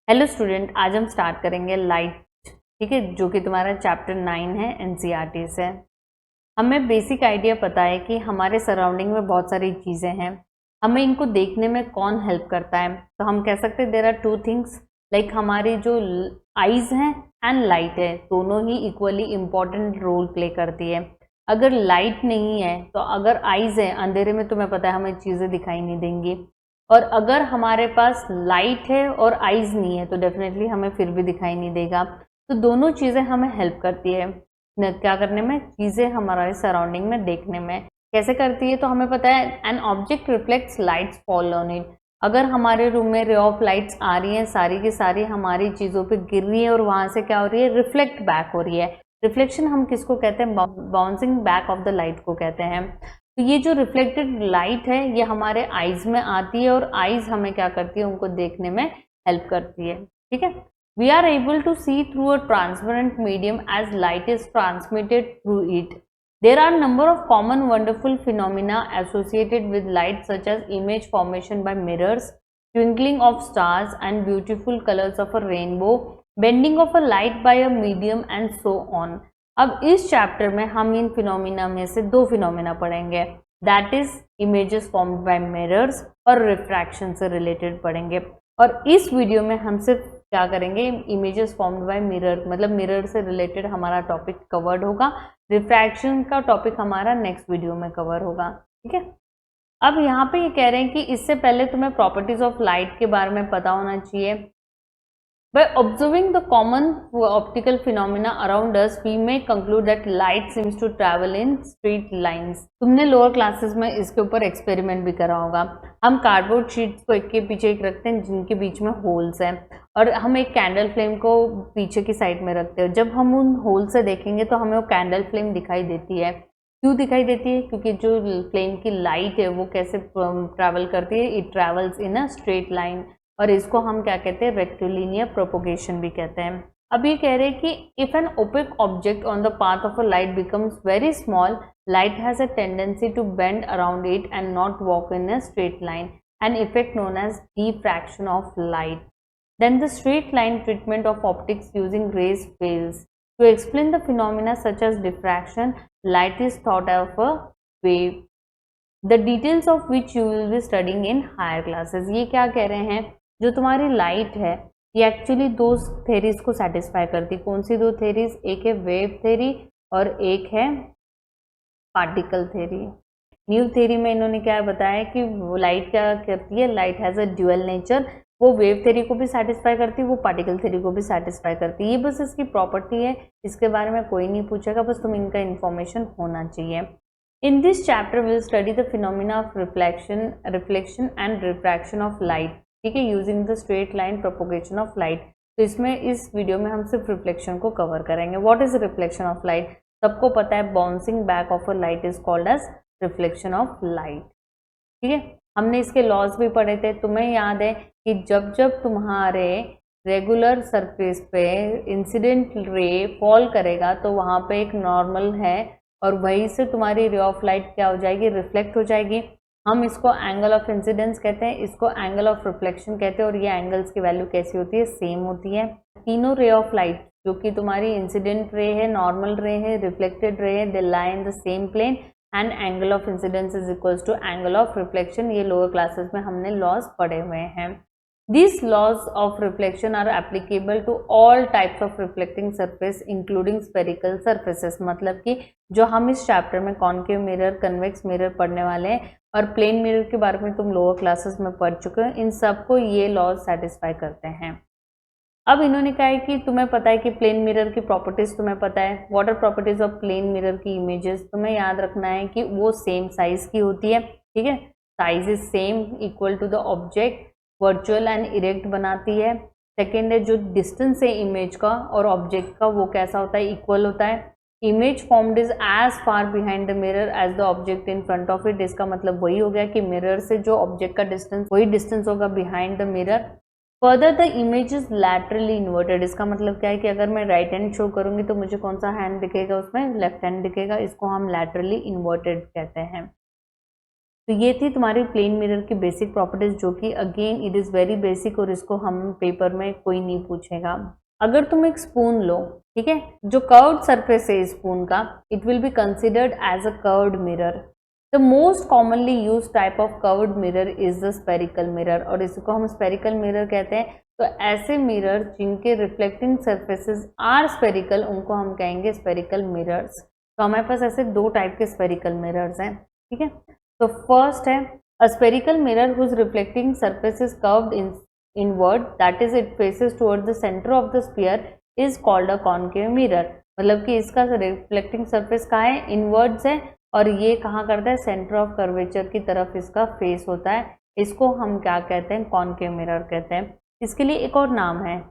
Hello student, आज हम start करेंगे लाइट। ठीक है, जो कि तुम्हारा चैप्टर 9 है एनसीईआरटी से। हमें बेसिक आइडिया पता है कि हमारे सराउंडिंग में बहुत सारी चीज़ें हैं, हमें इनको देखने में कौन हेल्प करता है। तो हम कह सकते हैं there are two things, like हमारी जो आईज हैं एंड लाइट है, दोनों ही इक्वली इम्पॉर्टेंट रोल प्ले करती है। अगर लाइट नहीं है तो अगर आईज है, अंधेरे में तुम्हें पता है हमें चीज़ें दिखाई नहीं देंगी, और अगर हमारे पास लाइट है और आईज नहीं है तो डेफिनेटली हमें फिर भी दिखाई नहीं देगा। तो दोनों चीज़ें हमें हेल्प करती है क्या करने में, चीज़ें हमारे सराउंडिंग में देखने में। कैसे करती है तो हमें पता है, an object reflects lights fall on it. अगर हमारे रूम में रे ऑफ लाइट्स आ रही हैं, सारी की सारी हमारी चीज़ों पे गिर रही है और वहाँ से क्या हो रही है, रिफ्लेक्ट बैक हो रही है। रिफ्लेक्शन हम किसको कहते हैं, bouncing back of the light को कहते हैं। तो ये जो रिफ्लेक्टेड लाइट है ये हमारे आईज में आती है और आईज हमें क्या करती है, उनको देखने में हेल्प करती है। ठीक है, we are able to see through a transparent medium as light is transmitted through it. There are number of common wonderful phenomena associated with light such as image formation by mirrors, twinkling of stars and beautiful colors of a rainbow, bending of a light by a medium and so on. अब इस chapter में हम in phenomena में से दो phenomena पढ़ेंगे, that is images formed by mirrors और refraction से रिलेटेड पढ़ेंगे। और इस वीडियो में हम सिर्फ क्या करेंगे, इमेजेस फॉर्म्ड बाय मिरर, मतलब मिरर से रिलेटेड हमारा टॉपिक कवर्ड होगा। रिफ्रैक्शन का टॉपिक हमारा नेक्स्ट वीडियो में कवर होगा। ठीक है, अब यहाँ पे ये कह रहे हैं कि इससे पहले तुम्हें प्रॉपर्टीज ऑफ लाइट के बारे में पता होना चाहिए। By observing the common optical phenomena around us, we may conclude that light seems to travel in straight lines. तुमने लोअर क्लासेस में इसके ऊपर एक्सपेरिमेंट भी करा होगा। हम कार्डबोर्ड शीट्स को एक के पीछे एक रखते हैं जिनके बीच में होल्स हैं, और हम एक कैंडल फ्लेम को पीछे की साइड में रखते हैं। जब हम उन होल से देखेंगे तो हमें वो कैंडल फ्लेम दिखाई देती है। क्यों दिखाई देती है, क्योंकि जो फ्लेम की लाइट है वो कैसे ट्रैवल करती है, it travels in a straight line, और इसको हम क्या कहते हैं, रेक्टिलिनियर प्रोपोगेशन भी कहते हैं। अब ये कह रहे हैं कि if an opaque object on the path of a light becomes very small, light has a tendency to bend around it and not walk in a straight line, an effect known as diffraction of light. Then the straight line treatment of optics using rays fails. To explain the phenomena such as diffraction, light is thought of a wave, the details of which you will be studying in higher classes. ये क्या कह रहे हैं, जो तुम्हारी light है ये actually दो थेरीज को सेटिस्फाई करती। कौन सी दो थेरीज, एक है वेव थेरी और एक है पार्टिकल थेरी। न्यू थेरी में इन्होंने क्या बताया कि लाइट क्या करती है, light has a dual nature, वो वेव थेरी को भी सेटिस्फाई करती है, वो पार्टिकल थेरी को भी सेटिस्फाई करती है। ये बस इसकी प्रॉपर्टी है, इसके बारे में कोई नहीं पूछेगा, बस तुम इनका इन्फॉर्मेशन होना चाहिए। In this chapter we will study the phenomena of reflection and refraction of light. ठीक है, using the straight line propagation of light. तो इसमें इस वीडियो में हम सिर्फ रिफ्लेक्शन को कवर करेंगे। What is reflection of light? सबको पता है, bouncing back of a light is called as reflection of light. ठीक है, हमने इसके लॉज भी पढ़े थे। तुम्हें याद है कि जब जब तुम्हारे रेगुलर सरफेस पे इंसिडेंट रे फॉल करेगा तो वहाँ पे एक नॉर्मल है, और वहीं से तुम्हारी रे ऑफ लाइट क्या हो जाएगी, रिफ्लेक्ट हो जाएगी। हम इसको एंगल ऑफ इंसिडेंस कहते हैं, इसको एंगल ऑफ रिफ्लेक्शन कहते हैं, और ये एंगल्स की वैल्यू कैसी होती है, सेम होती है। तीनों रे ऑफ लाइट जो कि तुम्हारी इंसिडेंट रे है, नॉर्मल रे है, रिफ्लेक्टेड रे है, they lie in the same plane, and angle of incidence is equals to angle of reflection. ये लोअर क्लासेस में हमने लॉज पढ़े हुए हैं। These laws of reflection are applicable to all types of reflecting surface including spherical surfaces. मतलब कि जो हम इस चैप्टर में कॉनकेव मिरर, कन्वेक्स मिरर पढ़ने वाले हैं, और प्लेन मिरर के बारे में तुम लोअर क्लासेस में पढ़ चुके हो, इन सबको ये लॉज सेटिस्फाई करते हैं। अब इन्होंने कहा है कि तुम्हें पता है कि प्लेन मिरर की प्रॉपर्टीज तुम्हें पता है। What are properties of plane mirror की इमेजेस, तुम्हें याद रखना है कि वो सेम साइज की होती है। ठीक है, size is same, equal to the object, virtual and erect बनाती है। सेकेंड है जो डिस्टेंस है इमेज का और ऑब्जेक्ट का, वो कैसा होता है, इक्वल होता है। Image formed is as far behind the mirror as the object in front of it. इसका मतलब वही हो गया कि मिरर से जो ऑब्जेक्ट का डिस्टेंस, वही डिस्टेंस होगा behind the mirror. Further the image is laterally inverted. इसका मतलब क्या है कि अगर मैं राइट हैंड शो करूंगी तो मुझे कौन सा हैंड दिखेगा, उसमें लेफ्ट हैंड दिखेगा। इसको हम लैटरली इन्वर्टेड कहते हैं। तो ये थी तुम्हारी प्लेन मिरर की बेसिक प्रॉपर्टीज, जो कि again it is very basic और इसको हम पेपर में कोई नहीं पूछेगा। अगर तुम एक स्पून लो, ठीक है, जो कर्व्ड सरफेस है स्पून का, it will be considered as a curved mirror. The most commonly use type of curved mirror is the spherical mirror, और इसको हम स्पेरिकल मिरर कहते हैं। तो ऐसे मिरर जिनके रिफ्लेक्टिंग सरफेसेस आर स्पेरिकल, उनको हम कहेंगे स्पेरिकल मिरर्स। तो हमारे पास ऐसे दो टाइप के स्पेरिकल मिरर्स हैं, ठीक है। तो फर्स्ट है a spherical mirror whose reflecting surface is curved inward, that is it faces toward the centre of the sphere, is called a concave mirror. मतलब कि इसका रिफ्लेक्टिंग सरफेस कहाँ है, इनवर्ड्स है, और ये कहाँ करता है, सेंटर ऑफ कर्वेचर की तरफ इसका फेस होता है। इसको हम क्या कहते हैं, कॉनकेव मिरर कहते हैं। इसके लिए एक और नाम है,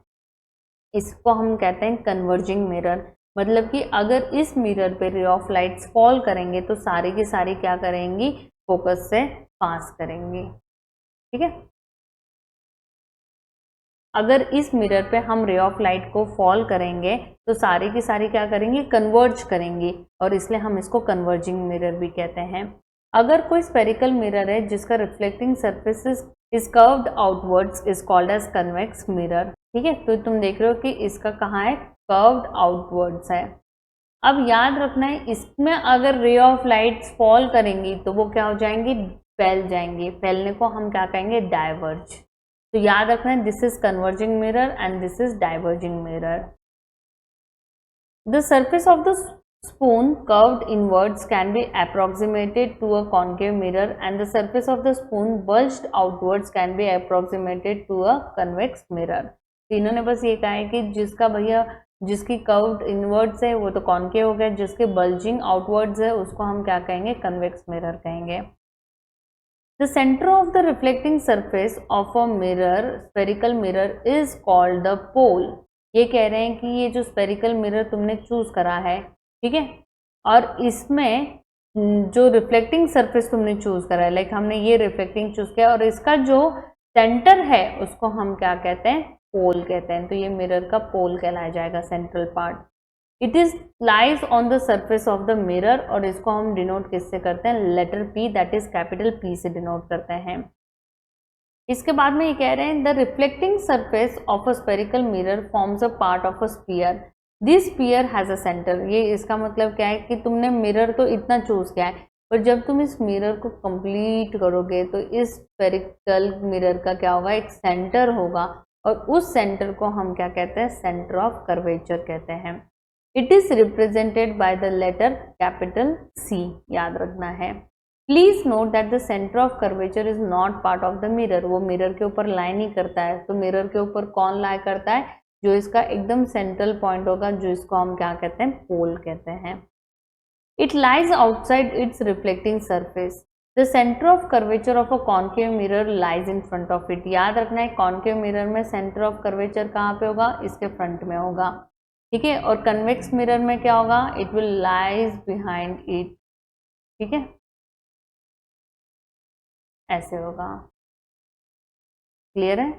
इसको हम कहते हैं कन्वर्जिंग मिरर। मतलब कि अगर इस मिरर पे रे ऑफ लाइट्स फॉल करेंगे तो सारी की सारी क्या करेंगी, फोकस से पास करेंगी, ठीक है। अगर इस मिरर पे हम रे ऑफ लाइट को फॉल करेंगे तो सारी की सारी क्या करेंगी, कन्वर्ज करेंगी, और इसलिए हम इसको कन्वर्जिंग मिरर भी कहते हैं। अगर कोई स्पेरिकल मिरर है जिसका reflecting surface is curved outwards, is called as convex mirror, ठीक है। तो तुम देख रहे हो कि इसका कहाँ है, कर्व्ड आउटवर्ड्स है। अब याद रखना है, इसमें अगर रे ऑफ लाइट्स फॉल करेंगी तो वो क्या हो जाएंगी, फैल जाएंगी। फैलने को हम क्या कहेंगे, डाइवर्ज। तो याद रखना है, this is converging mirror and this is diverging mirror. The surface of the spoon curved inwards can be approximated to a concave mirror and the surface of the spoon bulged outwards can be approximated to a convex mirror। तो इन्होंने बस ये कहा है कि जिसका भैया जिसकी कर्व्ड इनवर्ड्स है वो तो कॉन्केव हो गया, जिसके बल्जिंग आउटवर्ड्स है उसको हम क्या कहेंगे, कन्वेक्स मिरर कहेंगे। The center of the reflecting surface of a mirror, spherical mirror, is called the pole। ये कह रहे हैं कि ये जो स्पेरिकल मिरर तुमने चूज करा है, ठीक है, और इसमें जो रिफ्लेक्टिंग सरफेस तुमने चूज करा है, लाइक हमने ये रिफ्लेक्टिंग चूज किया, और इसका जो सेंटर है उसको हम क्या कहते हैं, पोल कहते हैं। तो ये मिरर का पोल कहलाया जाएगा, central part. It is lies on the surface of the mirror, और इसको हम डिनोट किससे करते हैं, letter P, that is capital P से डिनोट करते हैं। इसके बाद में ये कह रहे हैं the reflecting surface of a spherical mirror forms a part of a sphere, this sphere has a centre. ये इसका मतलब क्या है कि तुमने मिरर तो इतना चूज किया है, पर जब तुम इस मिरर को कंप्लीट करोगे तो इस स्पेरिकल मिरर का क्या होगा, एक सेंटर होगा, और उस सेंटर को हम क्या कहते हैं, सेंटर ऑफ कर्वेचर कहते हैं। It is represented by the letter capital C, याद रखना है। Please note that the centre of curvature is not part of the mirror. वो मिरर के ऊपर लाई नहीं करता है, तो मिरर के ऊपर कौन लाई करता है, जो इसका एकदम सेंट्रल पॉइंट होगा, जो इसको हम क्या कहते हैं, पोल कहते हैं। It lies outside it's reflecting surface. The centre of curvature of a concave mirror lies in front of it. याद रखना है, कॉन्केव मिरर में सेंटर ऑफ कर्वेचर कहाँ पे होगा, इसके फ्रंट में होगा, ठीक है। और कन्वेक्स मिरर में क्या होगा, it will lies behind it, ठीक है, ऐसे होगा। क्लियर है।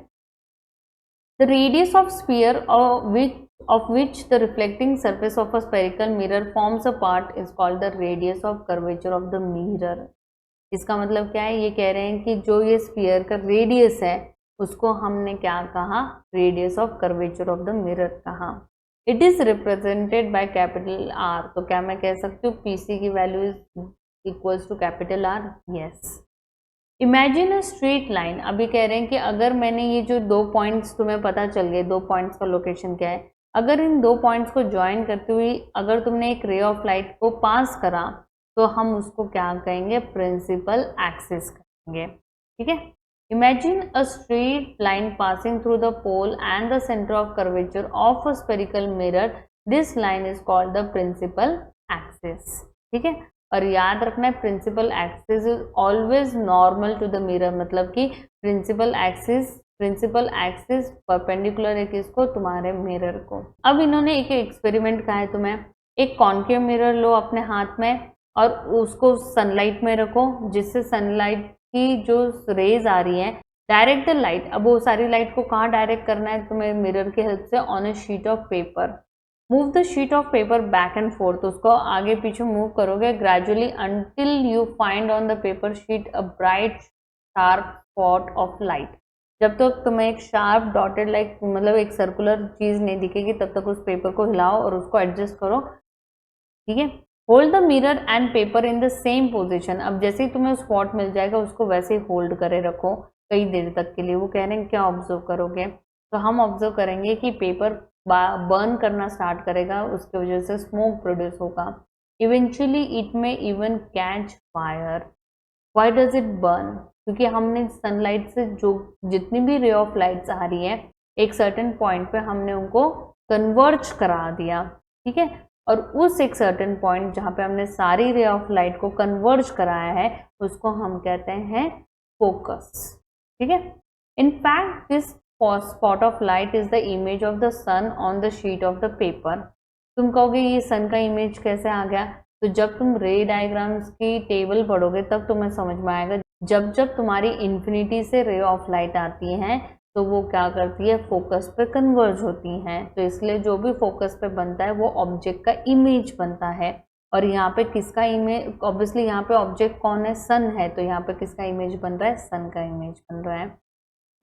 The radius of sphere of which the reflecting surface of a spherical mirror forms a part is called the radius of curvature of the mirror। इसका मतलब क्या है, ये कह रहे हैं कि जो ये स्फीयर का रेडियस है उसको हमने क्या कहा, radius of curvature of the mirror कहा। It is represented by capital R. तो क्या मैं कह सकती हूँ पीसी की value is equals to capital R, yes. Imagine a straight line. अभी कह रहे हैं कि अगर मैंने ये जो दो पॉइंट्स तुम्हें पता चल गए, दो पॉइंट्स का लोकेशन क्या है, अगर इन दो पॉइंट्स को ज्वाइन करते हुए अगर तुमने एक रे ऑफ लाइट को पास करा तो हम उसको क्या कहेंगे, प्रिंसिपल एक्सिस कहेंगे, ठीक है। Imagine a straight line passing through the pole and the centre of curvature of a spherical mirror, this line is called the principal axis, ठीक है। और याद रखना है, principal axis is always normal to the mirror. मतलब कि principal axis perpendicular है किसको, तुम्हारे मिरर को। अब इन्होंने एक एक्सपेरिमेंट कहा है तुम्हें, एक कॉन्केव मिरर लो अपने हाथ में और उसको सनलाइट में रखो, जिससे सनलाइट की जो रेज आ रही है, डायरेक्ट द लाइट। अब वो सारी लाइट को कहाँ डायरेक्ट करना है तुम्हें, मिरर की हेल्प से, on a sheet of paper. Move the sheet of paper back and fourth, तो उसको आगे पीछे मूव करोगे gradually until you find on the paper sheet a bright sharp spot of light. जब तक तुम्हें एक शार्प डॉटेड लाइक मतलब एक सर्कुलर चीज नहीं दिखेगी तब तक उस पेपर को हिलाओ और उसको एडजस्ट करो, ठीक है। Hold the mirror and paper in the same position, अब जैसे ही तुम्हें स्पॉट मिल जाएगा उसको वैसे ही होल्ड करे रखो कई देर तक के लिए। वो कह रहे हैं क्या ऑब्जर्व करोगे, तो हम ऑब्जर्व करेंगे कि पेपर बर्न करना स्टार्ट करेगा, उसकी वजह से स्मोक प्रोड्यूस होगा। इवेंचुअली इट में even catch fire. Why does it burn, क्योंकि हमने सनलाइट से जो जितनी भी रे ऑफ लाइट्स आ रही है एक सर्टेन पॉइंट पे हमने उनको कन्वर्ज करा दिया, ठीक है। और उस एक सर्टेन पॉइंट जहाँ पे हमने सारी रे ऑफ लाइट को कन्वर्ज कराया है उसको हम कहते हैं फोकस, ठीक है। In fact this spot of light is the image of the sun on the sheet of the paper। तुम कहोगे ये सन का इमेज कैसे आ गया, तो जब तुम रे डायग्राम्स की टेबल पढ़ोगे तब तुम्हें समझ में आएगा। जब जब तुम्हारी इन्फिनिटी से रे ऑफ लाइट आती हैं तो वो क्या करती है, फोकस पे कन्वर्ज होती हैं, तो इसलिए जो भी फोकस पे बनता है वो ऑब्जेक्ट का इमेज बनता है। और यहाँ पे किसका इमेज, ऑब्वियसली यहाँ पे ऑब्जेक्ट कौन है, सन है, तो यहाँ पे किसका इमेज बन रहा है, सन का इमेज बन रहा है।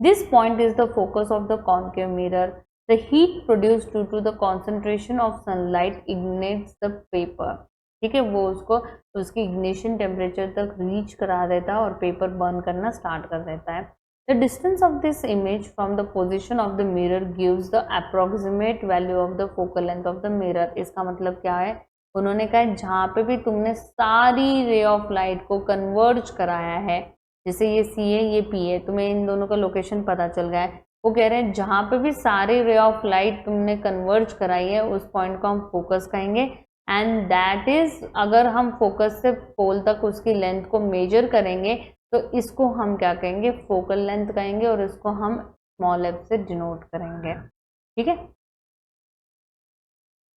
This point is the focus of the concave mirror. The heat produced due to the concentration of sunlight ignites the paper। ठीक है, वो उसको उसकी इग्निशन टेम्परेचर तक रीच करा देता है और पेपर बर्न करना स्टार्ट कर देता है। The distance of this image from the position of the mirror gives the approximate value of the focal length of the mirror। इसका मतलब क्या है, उन्होंने कहा जहाँ पे भी तुमने सारी रे ऑफ लाइट को कन्वर्ज कराया है, जैसे ये सी है ये पी है, तुम्हें इन दोनों का लोकेशन पता चल गया है, वो कह रहे हैं जहाँ पे भी सारी रे ऑफ लाइट तुमने कन्वर्ज कराई है उस पॉइंट को हम फोकस कहेंगे। एंड दैट इज, अगर हम फोकस से पोल तक उसकी लेंथ को मेजर करेंगे तो इसको हम क्या कहेंगे, फोकल लेंथ कहेंगे, और इसको हम स्मॉल एफ से डिनोट करेंगे, ठीक है।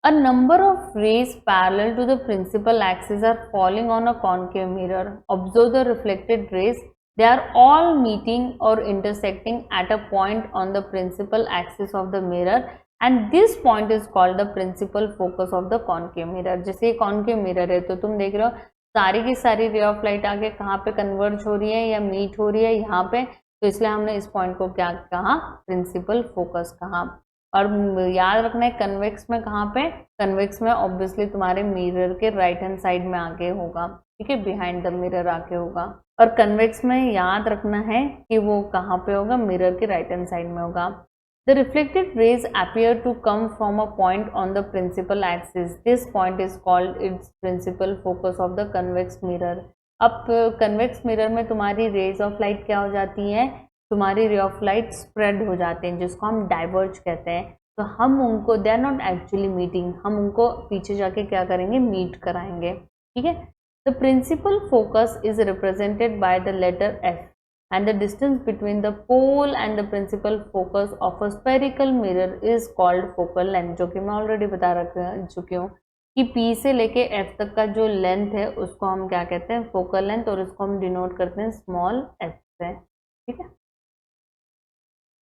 A number of rays parallel to the principal axis are falling on a concave mirror. Observe the reflected rays. They are all meeting or intersecting at a point on the principal axis of the mirror, and this point is called the principal focus of the concave mirror। जैसे ये concave mirror है तो तुम देख रहे हो सारी की सारी रे ऑफ लाइट आगे कहाँ पे कन्वर्ज हो रही है या मीट हो रही है, यहाँ पे, तो इसलिए हमने इस पॉइंट को क्या कहा, प्रिंसिपल फोकस कहा। और याद रखना है कन्वेक्स में कहाँ पे, कन्वेक्स में ऑब्वियसली तुम्हारे मिरर के राइट हैंड साइड में आके होगा, ठीक है, बिहाइंड द मिरर आके होगा। और कन्वेक्स में याद रखना है कि वो कहाँ पे होगा, मिरर के राइट हैंड साइड में होगा। The reflected rays appear to come from a point on the principal axis. This point is called its principal focus of the convex mirror. अब कन्वेक्स मिरर में तुम्हारी रेज ऑफ लाइट क्या हो जाती है, तुम्हारी रे ऑफ लाइट स्प्रेड हो जाते हैं जिसको हम डाइवर्ज कहते हैं। तो हम उनको, they are not actually meeting, हम उनको पीछे जाके क्या करेंगे, मीट कराएंगे, ठीक है। The principal focus is represented by the letter F and the distance between the pole and the principal focus of a spherical mirror is called focal length, जो कि मैं ऑलरेडी बता चुकी हूँ कि P से लेके F तक का जो लेंथ है उसको हम क्या कहते हैं, फोकल लेंथ, और उसको हम डिनोट करते हैं स्मॉल f से, ठीक है।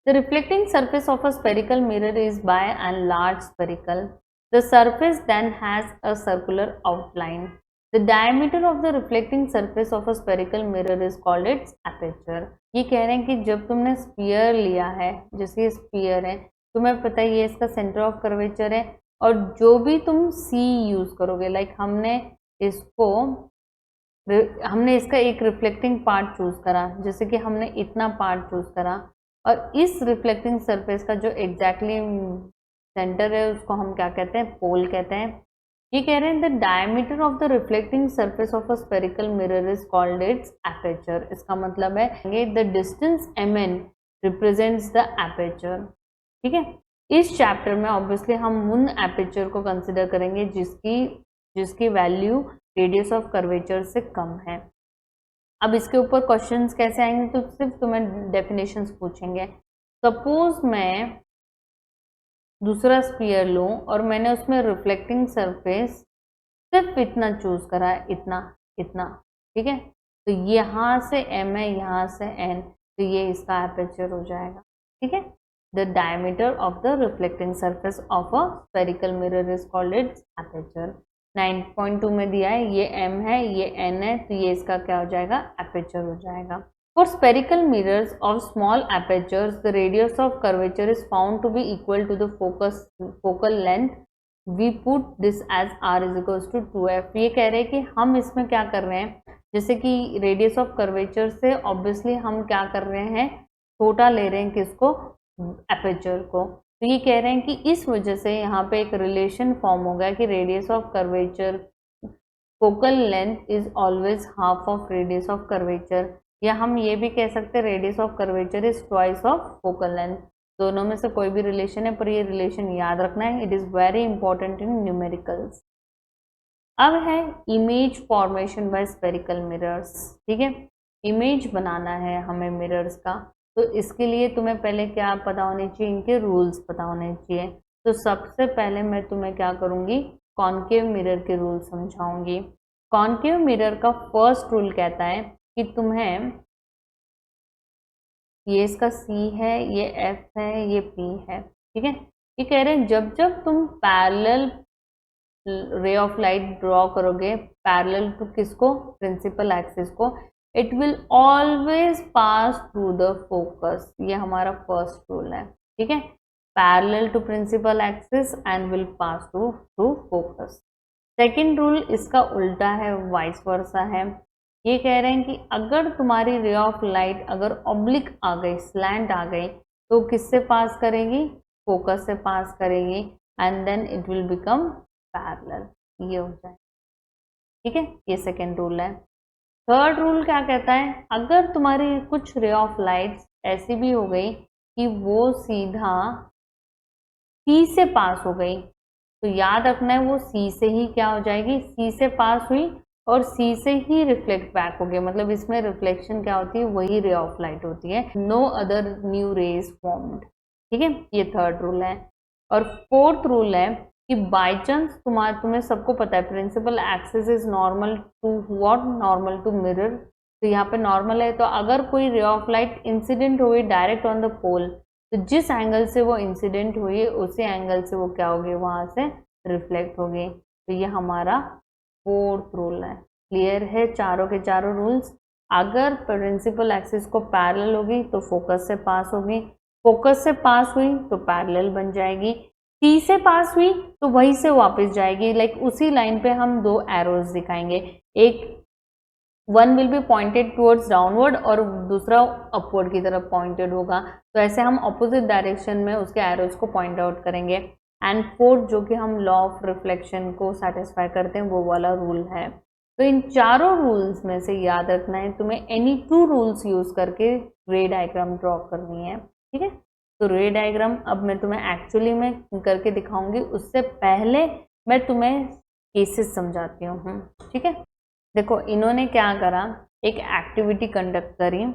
The reflecting surface of a spherical mirror is by and large spherical. The surface then has a circular outline. The diameter of the reflecting surface of a spherical mirror is called its aperture। ये कह रहे हैं कि जब तुमने sphere लिया है, जैसे ये स्फीयर है, तुम्हें पता है ये इसका सेंटर ऑफ कर्वेचर है, और जो भी तुम C यूज करोगे, लाइक हमने इसका एक रिफ्लेक्टिंग पार्ट चूज करा, जैसे कि हमने इतना पार्ट चूज करा, और इस रिफ्लेक्टिंग सरफेस का जो एग्जैक्टली सेंटर है उसको हम क्या कहते हैं, पोल कहते हैं। ये कह रहे हैं the diameter of the reflecting surface of a spherical mirror is called it's aperture. इसका मतलब है the distance mn represents the aperture, ठीक है। इस चैप्टर में ऑब्वियसली हम उन एपर्चर को कंसिडर करेंगे जिसकी वैल्यू रेडियस ऑफ कर्वेचर से कम है। अब इसके ऊपर क्वेश्चंस कैसे आएंगे, तो सिर्फ तुम्हें डेफिनेशंस पूछेंगे। सपोज मैं दूसरा स्फीयर लूँ और मैंने उसमें रिफ्लेक्टिंग सरफेस सिर्फ इतना चूज करा है, इतना, ठीक है, तो यहाँ से m है, यहाँ से n, तो ये इसका एपर्चर हो जाएगा, ठीक है। The diameter of the reflecting surface of a spherical mirror is called its aperture. 9.2 में दिया है, ये m है, ये n है, तो ये इसका क्या हो जाएगा, aperture हो जाएगा. For spherical mirrors of small apertures, the radius of curvature is found to be equal to the focal length. We put this as r is equals to 2f. ये कह रहे हैं कि हम इसमें क्या कर रहे हैं, जैसे कि रेडियस ऑफ कर्वेचर से ऑब्वियसली हम क्या कर रहे हैं, छोटा ले रहे हैं किसको, एपर्चर को. तो ये कह रहे हैं कि इस वजह से यहाँ पे एक रिलेशन फॉर्म हो गया कि radius of curvature, focal length is always half of radius of curvature, या हम ये भी कह सकते हैं radius of curvature is twice of focal length. दोनों में से कोई भी रिलेशन है, पर ये रिलेशन याद रखना है. It is very important in numericals. अब है image formation by spherical mirrors. ठीक है, इमेज बनाना है हमें मिरर्स का, तो इसके लिए तुम्हें पहले क्या पता होने चाहिए, इनके रूल्स पता होने चाहिए. तो सबसे पहले मैं तुम्हें क्या करूँगी, कॉन्केव मिरर के रूल समझाऊंगी. कॉन्केव मिरर का फर्स्ट रूल कहता है कि तुम्हें, ये इसका C है, ये F है, ये P है. ठीक है, ये कह रहे हैं जब जब तुम parallel ray of light draw करोगे, पैरेलल टू किसको, प्रिंसिपल एक्सिस को, it will always pass through the focus. ये हमारा फर्स्ट रूल है. ठीक है, parallel to principal axis and will pass through focus. Second rule इसका उल्टा है, वाइस वर्सा है. ये कह रहे हैं कि अगर तुम्हारी रे ऑफ लाइट अगर ऑब्लिक आ गई, स्लैंट आ गई, तो किससे पास करेगी, फोकस से पास करेगी, and then it will become parallel. ये हो जाए. ठीक है, ये सेकेंड रूल है. थर्ड रूल क्या कहता है, अगर तुम्हारी कुछ रे ऑफ लाइट ऐसी भी हो गई कि वो सीधा C से पास हो गई, तो याद रखना है वो C से ही क्या हो जाएगी, C से पास हुई और C से ही रिफ्लेक्ट बैक हो गया. मतलब इसमें रिफ्लेक्शन क्या होती है, वही रे ऑफ लाइट होती है, no other new rays formed. ठीक है, ये थर्ड रूल है. और फोर्थ रूल है कि बाय चांस तुम्हें सबको पता है principal axis is normal to what, normal to mirror. तो यहाँ पे नॉर्मल है, तो अगर कोई रे ऑफ लाइट इंसिडेंट हुई डायरेक्ट ऑन द पोल, तो जिस एंगल से वो इंसिडेंट हुई उसी एंगल से वो क्या होगी, वहां से रिफ्लेक्ट होगी. तो ये हमारा फोर्थ रूल है. क्लियर है चारों के चारों रूल्स. अगर प्रिंसिपल एक्सिस को पैरेलल होगी तो फोकस से पास होगी, फोकस से पास हुई तो पैरेलल बन जाएगी, C से पास हुई तो वहीं से वापस जाएगी. लाइक उसी लाइन पे हम दो एरोज दिखाएंगे, एक one will be pointed towards downward और दूसरा अपवर्ड की तरफ पॉइंटेड होगा. तो ऐसे हम अपोजिट डायरेक्शन में उसके एरोज को पॉइंट आउट करेंगे. एंड फोर्थ जो कि हम लॉ ऑफ रिफ्लेक्शन को सेटिस्फाई करते हैं, वो वाला रूल है. तो इन चारों रूल्स में से याद रखना है तुम्हें एनी टू रूल्स यूज करके रे डायग्राम ड्रॉ करनी है. ठीक है, तो रे डायग्राम अब मैं तुम्हें एक्चुअली में करके दिखाऊंगी, उससे पहले मैं तुम्हें केसेस समझाती हूँ. ठीक है, देखो इन्होंने क्या करा, एक एक्टिविटी कंडक्ट करी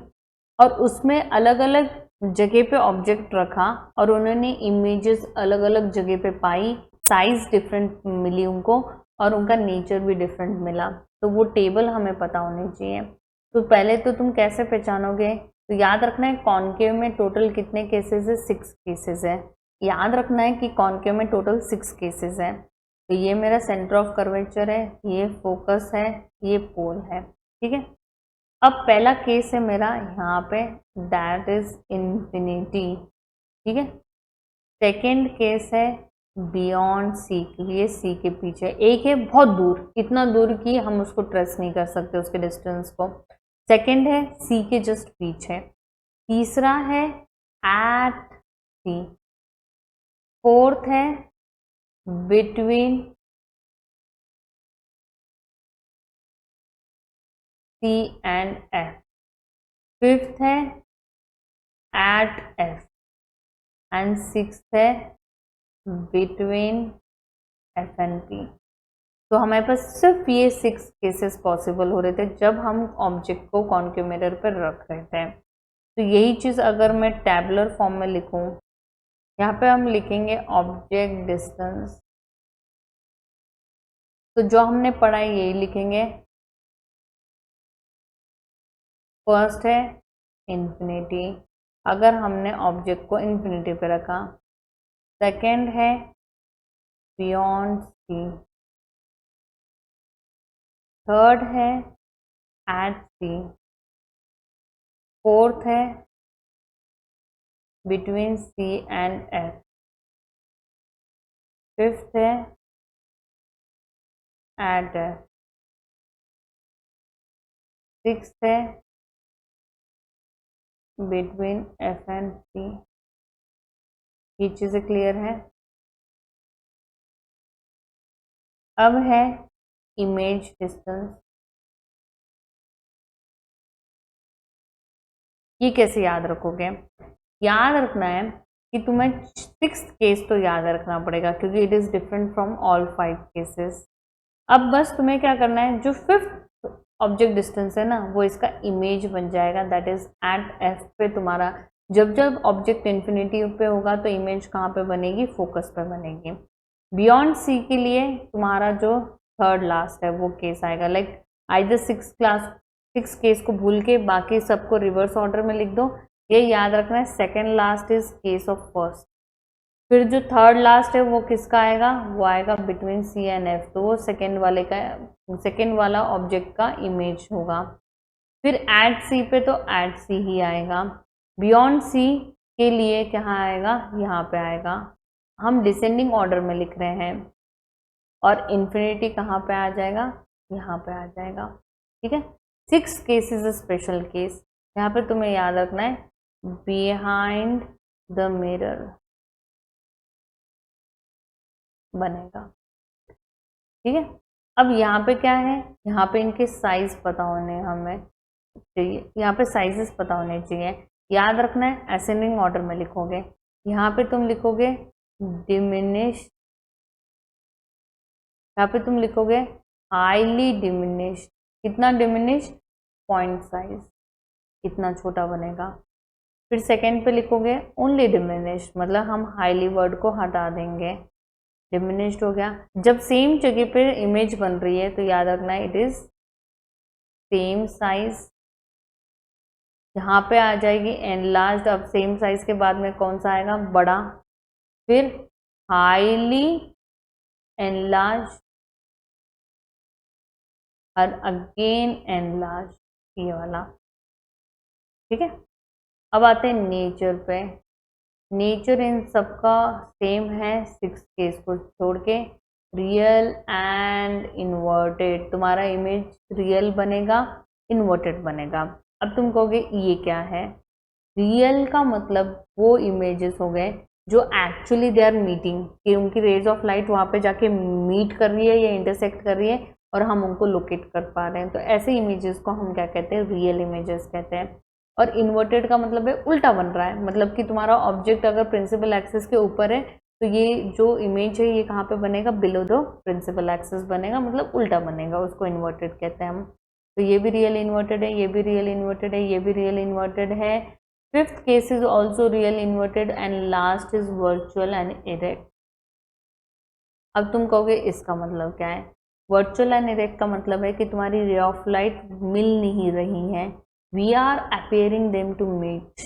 और उसमें अलग अलग जगह पे ऑब्जेक्ट रखा और उन्होंने इमेजेस अलग अलग जगह पे पाई, साइज डिफरेंट मिली उनको और उनका नेचर भी डिफरेंट मिला. तो वो टेबल हमें पता होनी चाहिए. तो पहले तो तुम कैसे पहचानोगे, तो याद रखना है कॉन्केव में टोटल कितने केसेस है, 6 केसेस है. याद रखना है कि कॉन्केव में टोटल 6 केसेस है. तो ये मेरा सेंटर ऑफ कर्वेचर है, ये फोकस है, ये पोल है. ठीक है, अब पहला केस है मेरा यहाँ पे, दैट इज इंफिनिटी. ठीक है, सेकेंड केस है बियॉन्ड C, ये C के पीछे. एक है बहुत दूर, इतना दूर कि हम उसको ट्रेस नहीं कर सकते उसके डिस्टेंस को. सेकेंड है C के जस्ट पीछे. तीसरा है एट C. फोर्थ है between C and F. Fifth है एट F एंड सिक्स्थ है बिटवीन F एंड P. तो हमारे पास सिर्फ ये 6 केसेस पॉसिबल हो रहे थे जब हम ऑब्जेक्ट को कॉन्केव मिरर पर रख रहे थे. तो यही चीज़ अगर मैं टैबुलर फॉर्म में लिखूं, यहाँ पे हम लिखेंगे ऑब्जेक्ट डिस्टेंस. तो जो हमने पढ़ा है यही लिखेंगे. फर्स्ट है इंफिनिटी, अगर हमने ऑब्जेक्ट को इन्फिनिटी पे रखा। सेकेंड है बियॉन्ड सी। थर्ड है एट सी। फोर्थ है between C and F. Fifth है एट एफ। सिक्स्थ है बिटवीन एफ एंड सी। ये चीज़ें क्लियर है। अब है इमेज डिस्टेंस। ये कैसे याद रखोगे? याद रखना है कि तुम्हें 6th केस तो याद रखना पड़ेगा क्योंकि it is different from all 5 cases. अब बस तुम्हें क्या करना है, जो 5th ऑब्जेक्ट डिस्टेंस है ना वो इसका इमेज बन जाएगा, दैट इज एट एफ पे तुम्हारा जब जब ऑब्जेक्ट इन्फिनिटी पे होगा तो इमेज कहाँ पे बनेगी? फोकस पे बनेगी। बियॉन्ड सी के लिए तुम्हारा जो थर्ड लास्ट है वो केस आएगा। लाइक आइदर 6 केस को भूल के बाकी सबको रिवर्स ऑर्डर में लिख दो। ये याद रखना है, second last is case of first. फिर जो थर्ड लास्ट है वो किसका आएगा? वो आएगा बिटवीन सी एंड एफ, तो वो सेकेंड वाला ऑब्जेक्ट का इमेज होगा। फिर एट सी पे तो एट सी ही आएगा। बियॉन्ड सी के लिए कहाँ आएगा? यहाँ पे आएगा। हम डिसेंडिंग ऑर्डर में लिख रहे हैं और इन्फिनिटी कहाँ पे आ जाएगा? यहाँ पे आ जाएगा। ठीक है। 6 case is a special case. यहाँ पे तुम्हें याद रखना है बिहाइंड द मिरर बनेगा। ठीक है। अब यहाँ पे क्या है? यहाँ पे इनके साइज पता होने हमें चाहिए, यहाँ पे साइजेस पता होने चाहिए। याद रखना है असेंडिंग ऑर्डर में लिखोगे। यहाँ पे तुम लिखोगे डिमिनिश, यहाँ पे तुम लिखोगे हाईली डिमिनिश। कितना डिमिनिश? पॉइंट साइज, इतना छोटा बनेगा। फिर सेकेंड पे लिखोगे ओनली डिमिनिश, मतलब हम हाईली वर्ड को हटा देंगे, डिमिनिश्ड हो गया। जब सेम जगह पे इमेज बन रही है तो याद रखना है इट इज सेम साइज। यहाँ पे आ जाएगी एनलार्ज्ड। अब सेम साइज के बाद में कौन सा आएगा? बड़ा। फिर हाईली एनलार्ज्ड और अगेन एनलार्ज, ये वाला। ठीक है। अब आते हैं नेचर पे। नेचर इन सबका सेम है 6 केस को छोड़ के। रियल एंड इन्वर्टेड, तुम्हारा इमेज रियल बनेगा, इन्वर्टेड बनेगा। अब तुम कहोगे ये क्या है? रियल का मतलब वो इमेजेस हो गए जो एक्चुअली दे आर मीटिंग, कि उनकी रेज ऑफ लाइट वहाँ पे जाके मीट कर रही है या इंटरसेक्ट कर रही है और हम उनको लोकेट कर पा रहे हैं। तो ऐसे इमेजेस को हम क्या कहते हैं? रियल इमेजेस कहते हैं। और इन्वर्टेड का मतलब है उल्टा बन रहा है, मतलब कि तुम्हारा ऑब्जेक्ट अगर प्रिंसिपल एक्सिस के ऊपर है तो ये जो इमेज है ये कहाँ पे बनेगा? बिलो द प्रिंसिपल एक्सिस बनेगा, मतलब उल्टा बनेगा, उसको इन्वर्टेड कहते हैं हम। तो ये भी रियल इन्वर्टेड है, ये भी रियल इन्वर्टेड है, ये भी रियल इन्वर्टेड है। 5th case is also real inverted and last is virtual and erect. अब तुम कहोगे इसका मतलब क्या है? वर्चुअल एंड इरेक्ट का मतलब है कि तुम्हारी रे ऑफ लाइट मिल नहीं रही है, we are appearing them to meet.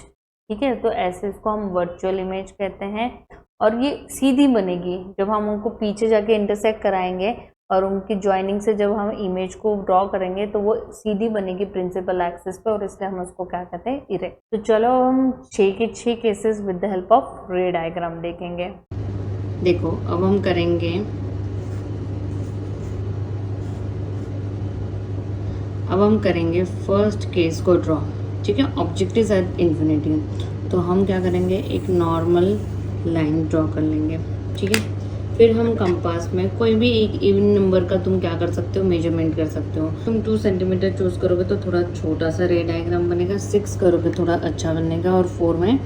ठीक है। तो ऐसे इसको हम वर्चुअल इमेज कहते हैं। और ये सीधी बनेगी जब हम उनको पीछे जाके इंटरसेक्ट कराएंगे और उनकी ज्वाइनिंग से जब हम इमेज को ड्रॉ करेंगे तो वो सीधी बनेगी प्रिंसिपल एक्सिस पे, और इसलिए हम उसको क्या कहते हैं? इरेक्ट। तो चलो हम 6 के 6 cases with the help of रे डायग्राम देखेंगे। देखो अब हम करेंगे फर्स्ट केस को ड्रॉ। ठीक है। ऑब्जेक्ट इज एट इन्फिनिटी, तो हम क्या करेंगे? एक नॉर्मल लाइन ड्रॉ कर लेंगे। ठीक है। फिर हम कंपास में कोई भी एक इवन नंबर का तुम क्या कर सकते हो? मेजरमेंट कर सकते हो। तुम 2 सेंटीमीटर चूज करोगे तो थोड़ा छोटा सा रे डायग्राम बनेगा, 6 करोगे थोड़ा अच्छा बनेगा, और 4 में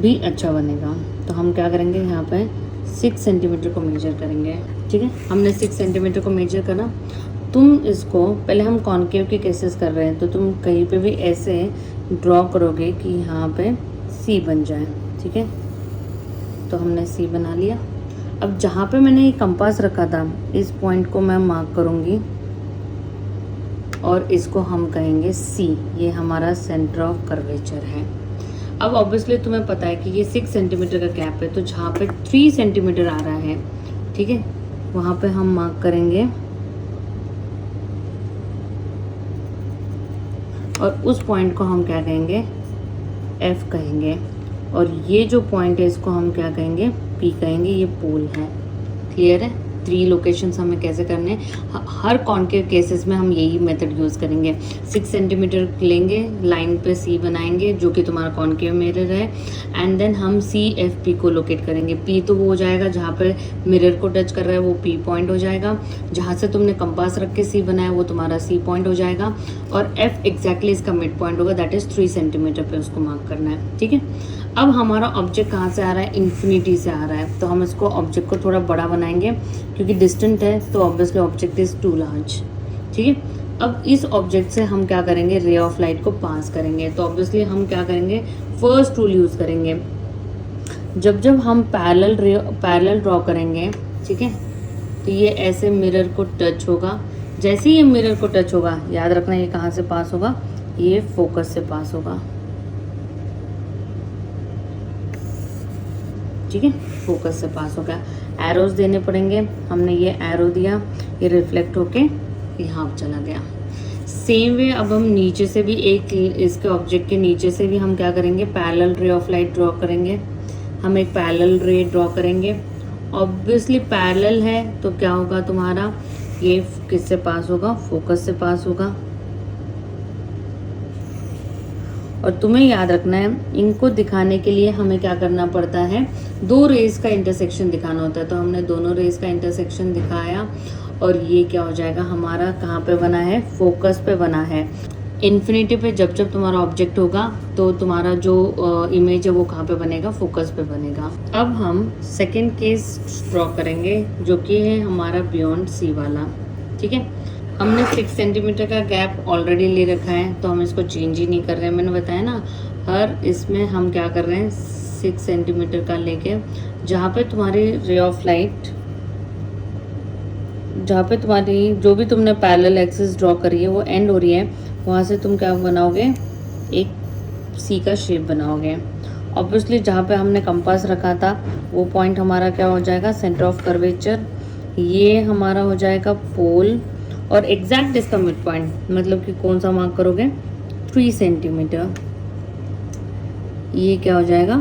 भी अच्छा बनेगा। तो हम क्या करेंगे? यहाँ पे 6 सेंटीमीटर को मेजर करेंगे। ठीक है। हमने 6 सेंटीमीटर को मेजर करा। तुम इसको पहले हम कॉन्केव के केसेस कर रहे हैं, तो तुम कहीं पे भी ऐसे ड्रॉ करोगे कि यहाँ पे सी बन जाए। ठीक है। तो हमने सी बना लिया। अब जहाँ पे मैंने ये कंपास रखा था इस पॉइंट को मैं मार्क करूँगी और इसको हम कहेंगे सी। ये हमारा सेंटर ऑफ कर्वेचर है। अब ऑब्वियसली तुम्हें पता है कि ये 6 सेंटीमीटर का गैप है, तो जहाँ पे 3 सेंटीमीटर आ रहा है, ठीक है, वहाँ पे हम मार्क करेंगे और उस पॉइंट को हम क्या कहेंगे, F कहेंगे, और ये जो पॉइंट है इसको हम क्या कहेंगे, P कहेंगे। ये पोल है। क्लियर है? 3 लोकेशंस हमें कैसे करने हैं, हर कॉन्केव केसेस में हम यही मेथड यूज़ करेंगे। 6 सेंटीमीटर लेंगे, लाइन पे C बनाएंगे जो कि तुम्हारा कॉन्केव मिरर है, एंड देन हम CFP को लोकेट करेंगे। P तो वो हो जाएगा जहाँ पर मिरर को टच कर रहा है, वो P पॉइंट हो जाएगा। जहाँ से तुमने कंपास रख के C बनाया वो तुम्हारा C पॉइंट हो जाएगा, और F एग्जैक्टली इसका मिड पॉइंट होगा, दैट इज़ 3 सेंटीमीटर पे उसको मार्क करना है। ठीक है, अब हमारा ऑब्जेक्ट कहाँ से आ रहा है, इन्फिनिटी से आ रहा है, तो हम इसको ऑब्जेक्ट को थोड़ा बड़ा बनाएंगे क्योंकि डिस्टेंट है, तो obviously object is too large. ठीक है, अब इस ऑब्जेक्ट से हम क्या करेंगे, रे ऑफ लाइट को पास करेंगे, तो ऑब्वियसली हम क्या करेंगे, फर्स्ट रूल यूज़ करेंगे। जब हम पैरेलल ड्रॉ करेंगे, ठीक है, तो ये ऐसे मिरर को टच होगा। जैसे ही ये मिरर को टच होगा, याद रखना ये कहाँ से पास होगा, ये फोकस से पास होगा। ठीक है, फोकस से पास होगा। एरोज देने पड़ेंगे, हमने ये एरो दिया, ये रिफ्लेक्ट होके यहाँ चला गया। सेम वे अब हम नीचे से भी एक इसके ऑब्जेक्ट के नीचे से भी हम क्या करेंगे, parallel ray of light draw करेंगे। हम एक पैरेलल रे ड्रॉ करेंगे, ऑब्वियसली पैरेलल है तो क्या होगा तुम्हारा, ये किससे पास होगा, फोकस से पास होगा। और तुम्हें याद रखना है, इनको दिखाने के लिए हमें क्या करना पड़ता है, 2 रेज का इंटरसेक्शन दिखाना होता है। तो हमने दोनों रेज का इंटरसेक्शन दिखाया, और ये क्या हो जाएगा हमारा, कहाँ पे बना है, फोकस पे बना है। इन्फिनिटी पे जब तुम्हारा ऑब्जेक्ट होगा तो तुम्हारा जो इमेज है वो कहाँ पे बनेगा, फोकस पे बनेगा। अब हम सेकेंड केस ड्रॉ करेंगे जो कि है हमारा बियॉन्ड C वाला। ठीक है, हमने 6 सेंटीमीटर का गैप ऑलरेडी ले रखा है, तो हम इसको चेंज ही नहीं कर रहे हैं। मैंने बताया ना, हर इसमें हम क्या कर रहे हैं, 6 सेंटीमीटर का लेके, जहाँ पे तुम्हारी रे ऑफ लाइट, जहाँ पे तुम्हारी जो भी तुमने पैरेलल एक्सिस ड्रॉ करी है वो एंड हो रही है, वहाँ से तुम क्या बनाओगे, एक C का शेप बनाओगे। ऑब्वियसली जहाँ पे हमने कंपास रखा था वो पॉइंट हमारा क्या हो जाएगा, सेंटर ऑफ कर्वेचर। ये हमारा हो जाएगा पोल, और एग्जैक्ट इसका मिड पॉइंट, मतलब कि कौन सा मार्क करोगे, 3 सेंटीमीटर। ये क्या हो जाएगा,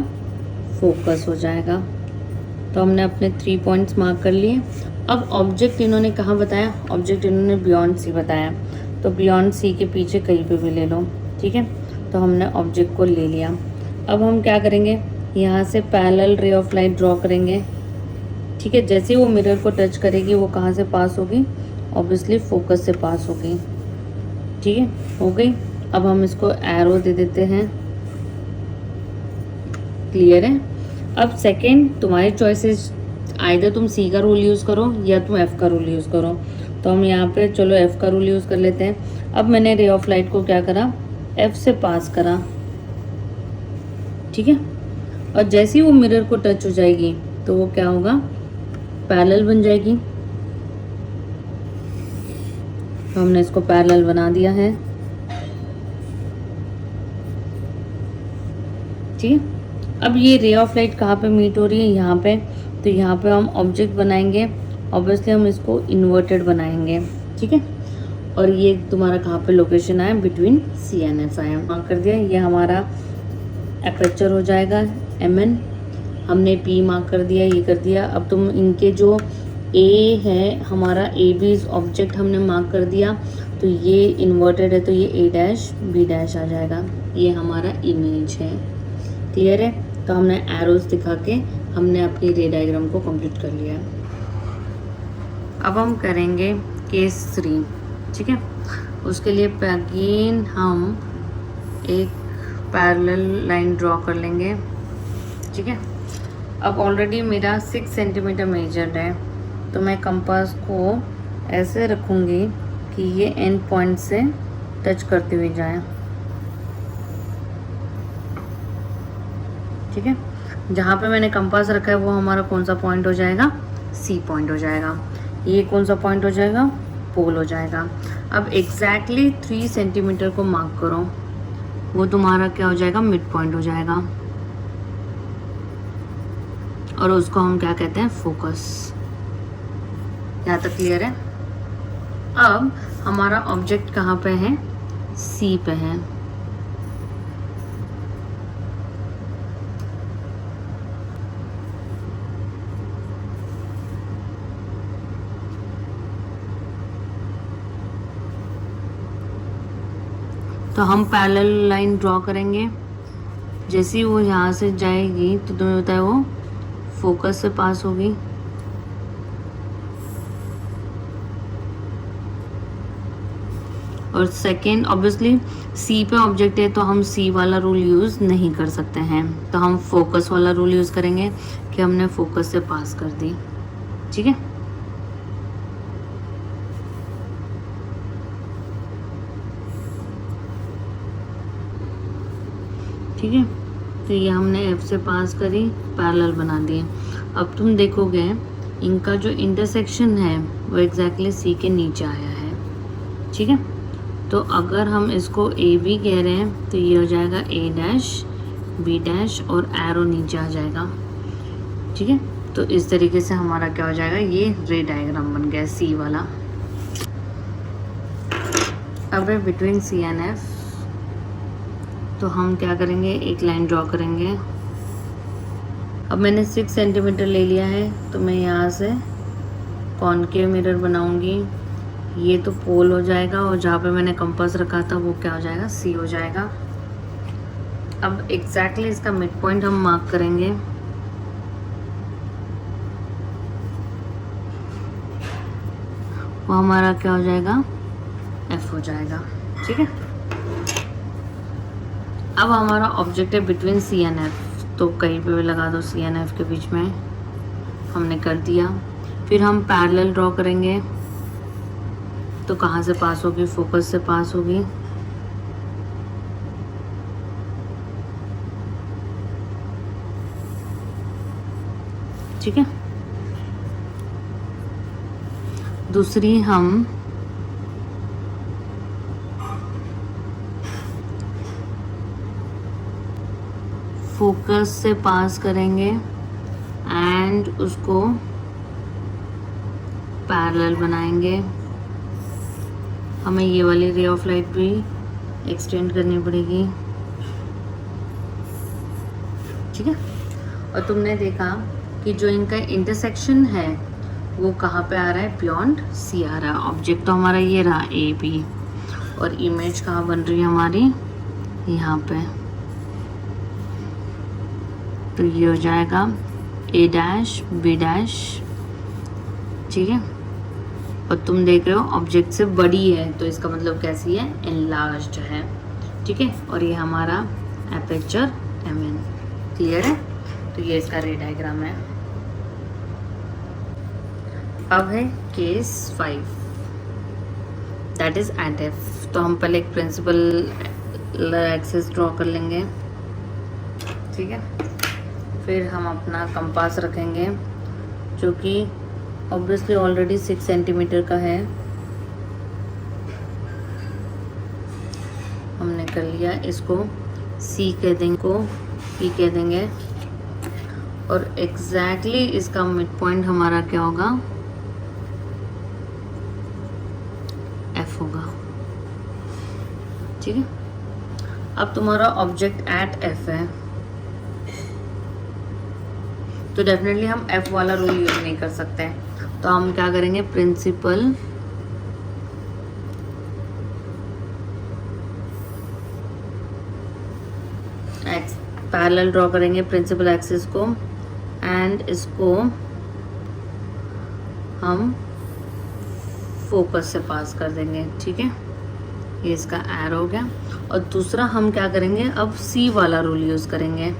फोकस हो जाएगा। तो हमने अपने 3 पॉइंट्स मार्क कर लिए। अब ऑब्जेक्ट इन्होंने कहाँ बताया, ऑब्जेक्ट इन्होंने बियॉन्ड C बताया, तो बियॉन्ड C के पीछे कहीं पे भी ले लो। ठीक है, तो हमने ऑब्जेक्ट को ले लिया। अब हम क्या करेंगे, यहाँ से parallel ray of light draw करेंगे। ठीक है, जैसे वो मिरर को टच करेगी वो कहाँ से पास होगी, ऑब्वियसली फोकस से पास होगी। ठीक है, हो गई। अब हम इसको एरो दे देते हैं। क्लियर है? अब सेकेंड तुम्हारी चॉइसेस, आइदर तुम C का रूल यूज़ करो या तुम F का रूल यूज़ करो। तो हम यहाँ पे चलो F का रूल यूज़ कर लेते हैं। अब मैंने रे ऑफ लाइट को क्या करा, F से पास करा। ठीक है, और जैसे ही वो मिरर को टच हो जाएगी तो वो क्या होगा, पैरेलल बन जाएगी। तो हमने इसको पैरेलल बना दिया है। ठीक है, अब ये रे ऑफ लाइट कहाँ पे मीट हो रही है, यहाँ पे, तो यहाँ पे हम ऑब्जेक्ट बनाएंगे। ऑब्वियसली हम इसको इन्वर्टेड बनाएंगे। ठीक है, और ये तुम्हारा कहाँ पे लोकेशन आया, बिटवीन C एंड F आया, मार्क कर दिया। ये हमारा एपर्चर हो जाएगा MN, हमने P मार्क कर दिया, ये कर दिया। अब तुम इनके जो A है हमारा, A B ऑब्जेक्ट हमने मार्क कर दिया, तो ये इन्वर्टेड है तो ये A डैश B डैश आ जाएगा। ये हमारा इमेज है। क्लियर है? तो हमने एरोज दिखा के हमने अपनी रे डायग्राम को कंप्लीट कर लिया। अब हम करेंगे केस 3। ठीक है, उसके लिए अगेन हम एक पैरेलल लाइन ड्रॉ कर लेंगे। ठीक है, अब ऑलरेडी मेरा 6 सेंटीमीटर मेजर्ड है, तो मैं कंपास को ऐसे रखूँगी कि ये एंड पॉइंट से टच करते हुए जाए। ठीक है, जहाँ पे मैंने कंपास रखा है वो हमारा कौन सा पॉइंट हो जाएगा, C पॉइंट हो जाएगा। ये कौन सा पॉइंट हो जाएगा, पोल हो जाएगा। अब एग्जैक्टली 3 सेंटीमीटर को मार्क करो। वो तुम्हारा क्या हो जाएगा, मिड पॉइंट हो जाएगा, और उसको हम क्या कहते हैं, फोकस। यहाँ तक क्लियर है। अब हमारा ऑब्जेक्ट कहाँ पे है, सी पे है। तो हम पैरेलल लाइन ड्रॉ करेंगे। जैसे ही वो यहाँ से जाएगी तो तुम्हें पता है वो फोकस से पास होगी। और सेकेंड, ऑब्वियसली सी पे ऑब्जेक्ट है तो हम सी वाला रूल यूज़ नहीं कर सकते हैं, तो हम फोकस वाला रूल यूज़ करेंगे कि हमने फोकस से पास कर दी। ठीक है, ठीक है। तो ये हमने एफ से पास करी, पैरेलल बना दिए। अब तुम देखोगे इनका जो इंटरसेक्शन है वो एग्जैक्टली सी के नीचे आया है। ठीक है, तो अगर हम इसको ए बी कह रहे हैं तो ये हो जाएगा ए डैश बी डैश और एरो नीचे आ जाएगा। ठीक है, तो इस तरीके से हमारा क्या हो जाएगा, ये रे डायग्राम बन गया सी वाला। अब है बिटवीन सी एंड एफ, तो हम क्या करेंगे, एक लाइन ड्रॉ करेंगे। अब मैंने 6 सेंटीमीटर ले लिया है, तो मैं यहाँ से कॉनकेव मिरर बनाऊंगी। ये तो पोल हो जाएगा, और जहाँ पे मैंने कंपास रखा था वो क्या हो जाएगा, सी हो जाएगा। अब एग्जैक्टली इसका मिड पॉइंट हम मार्क करेंगे। वो हमारा क्या हो जाएगा, एफ हो जाएगा। ठीक है, अब हमारा ऑब्जेक्ट है बिटवीन सी एंड एफ, तो कहीं पे भी लगा दो सी एंड एफ के बीच में, हमने कर दिया। फिर हम पैरेलल ड्रॉ करेंगे, तो कहाँ से पास होगी, फोकस से पास होगी। ठीक है, दूसरी हम फोकस से पास करेंगे एंड उसको पैरेलल बनाएंगे। हमें ये वाली रे ऑफ लाइट भी एक्सटेंड करनी पड़ेगी। ठीक है, और तुमने देखा कि जो इनका इंटरसेक्शन है वो कहाँ पे आ रहा है, बियॉन्ड सी आ रहा है। ऑब्जेक्ट तो हमारा ये रहा ए बी, और इमेज कहाँ बन रही है हमारी, यहाँ पे। तो ये हो जाएगा ए डैश बी डैश। ठीक है, और तुम देख रहे हो ऑब्जेक्ट से बड़ी है, तो इसका मतलब कैसी है, एनलार्ज्ड है। ठीक है, और ये हमारा एपर्चर एमएन। क्लियर है, तो ये इसका रे डायग्राम है। अब है case 5, that is at F. तो हम पहले एक प्रिंसिपल एक्सिस ड्रॉ कर लेंगे। ठीक है, फिर हम अपना कंपास रखेंगे जो कि ऑब्वियसली ऑलरेडी 6 सेंटीमीटर का है, हमने कर लिया। इसको सी कह देंगे, को पी कह देंगे, और एग्जैक्टली इसका मिड पॉइंट हमारा क्या होगा, एफ होगा। ठीक है, अब तुम्हारा ऑब्जेक्ट एट एफ है, तो डेफिनेटली हम एफ वाला रूल यूज नहीं कर सकते, तो हम क्या करेंगे, प्रिंसिपल पैरेलल ड्रॉ करेंगे प्रिंसिपल एक्सिस को, एंड इसको हम फोकस से पास कर देंगे। ठीक है, ये इसका एरो हो गया। और दूसरा हम क्या करेंगे, अब सी वाला रूल यूज करेंगे।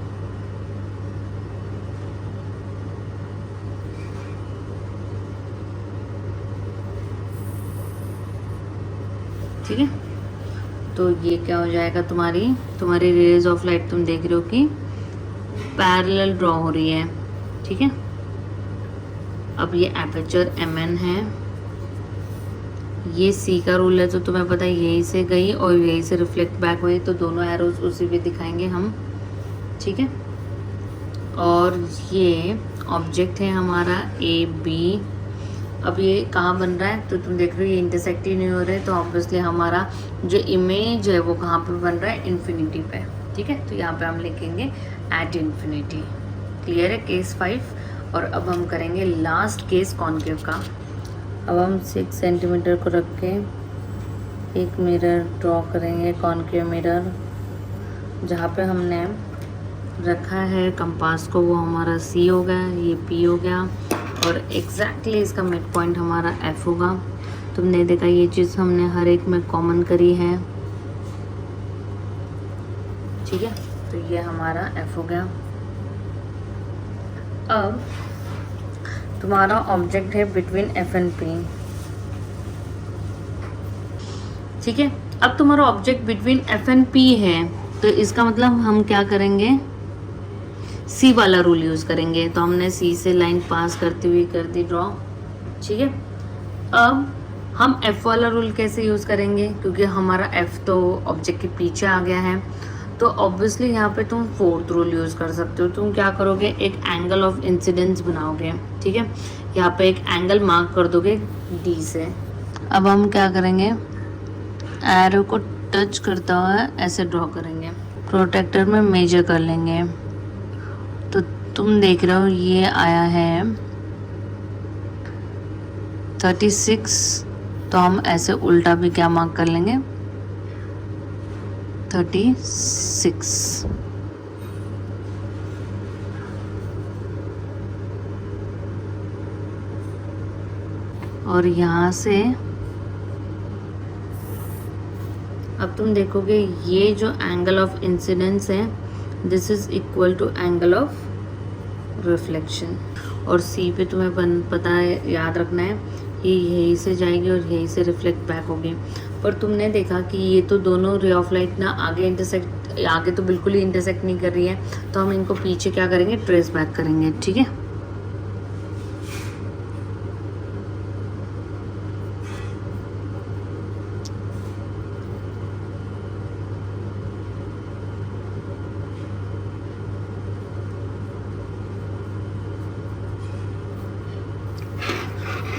ठीक है, तो ये क्या हो जाएगा, तुम्हारी रेज ऑफ लाइट तुम देख रहे हो कि पैरेलल ड्रॉ हो रही है। ठीक है, अब ये एपर्चर एमएन है, ये सी का रूल है तो तुम्हें पता है यहीं से गई और यहीं से रिफ्लेक्ट बैक हुई, तो दोनों एरोज उसी पे दिखाएंगे हम, ठीक है। और ये ऑब्जेक्ट है हमारा ए बी। अब ये कहाँ बन रहा है, तो तुम देख रहे हो ये इंटरसेक्ट ही नहीं हो रहे, तो ऑब्वियसली हमारा जो इमेज है वो कहाँ पे बन रहा है, इन्फिनिटी पे, ठीक है। तो यहाँ पे हम लिखेंगे एट इन्फिनिटी। क्लियर है केस 5। और अब हम करेंगे लास्ट केस कॉन्केव का। अब हम 6 सेंटीमीटर को रख के एक मिरर ड्रॉ करेंगे, कॉन्केव मिरर। जहाँ पे हमने रखा है कंपास को वो हमारा सी हो गया, ये पी हो गया, और एग्जैक्टली इसका मिड पॉइंट हमारा एफ होगा। तुमने देखा ये चीज़ हमने हर एक में कॉमन करी है, ठीक है। तो ये हमारा एफ हो गया। अब तुम्हारा ऑब्जेक्ट है बिटवीन एफ एंड पी, ठीक है। अब तुम्हारा object between F and P है, तो इसका मतलब हम क्या करेंगे, सी वाला रूल यूज़ करेंगे। तो हमने सी से लाइन पास करती हुई कर दी ड्रॉ, ठीक है। अब हम एफ वाला रूल कैसे यूज़ करेंगे, क्योंकि हमारा एफ तो ऑब्जेक्ट के पीछे आ गया है, तो ऑब्वियसली यहाँ पे तुम फोर्थ रूल यूज़ कर सकते हो। तुम क्या करोगे, एक एंगल ऑफ इंसिडेंस बनाओगे, ठीक है। यहाँ पे एक एंगल मार्क कर दोगे डी से। अब हम क्या करेंगे, एरो को टच करता हुआ ऐसे ड्रॉ करेंगे, प्रोटेक्टर में मेजर कर लेंगे। तो तुम देख रहे हो ये आया है 36, तो हम ऐसे उल्टा भी क्या मार्क कर लेंगे, 36। और यहाँ से अब तुम देखोगे ये जो एंगल ऑफ इंसिडेंस है, this is equal to angle of reflection. और सी पे तुम्हें पता है, याद रखना है कि यहीं से जाएगी और यहीं से रिफ्लेक्ट बैक होगी। पर तुमने देखा कि ये तो दोनों रे ऑफ लाइट ना आगे तो बिल्कुल ही इंटरसेक्ट नहीं कर रही है, तो हम इनको पीछे क्या करेंगे, ट्रेस बैक करेंगे, ठीक है।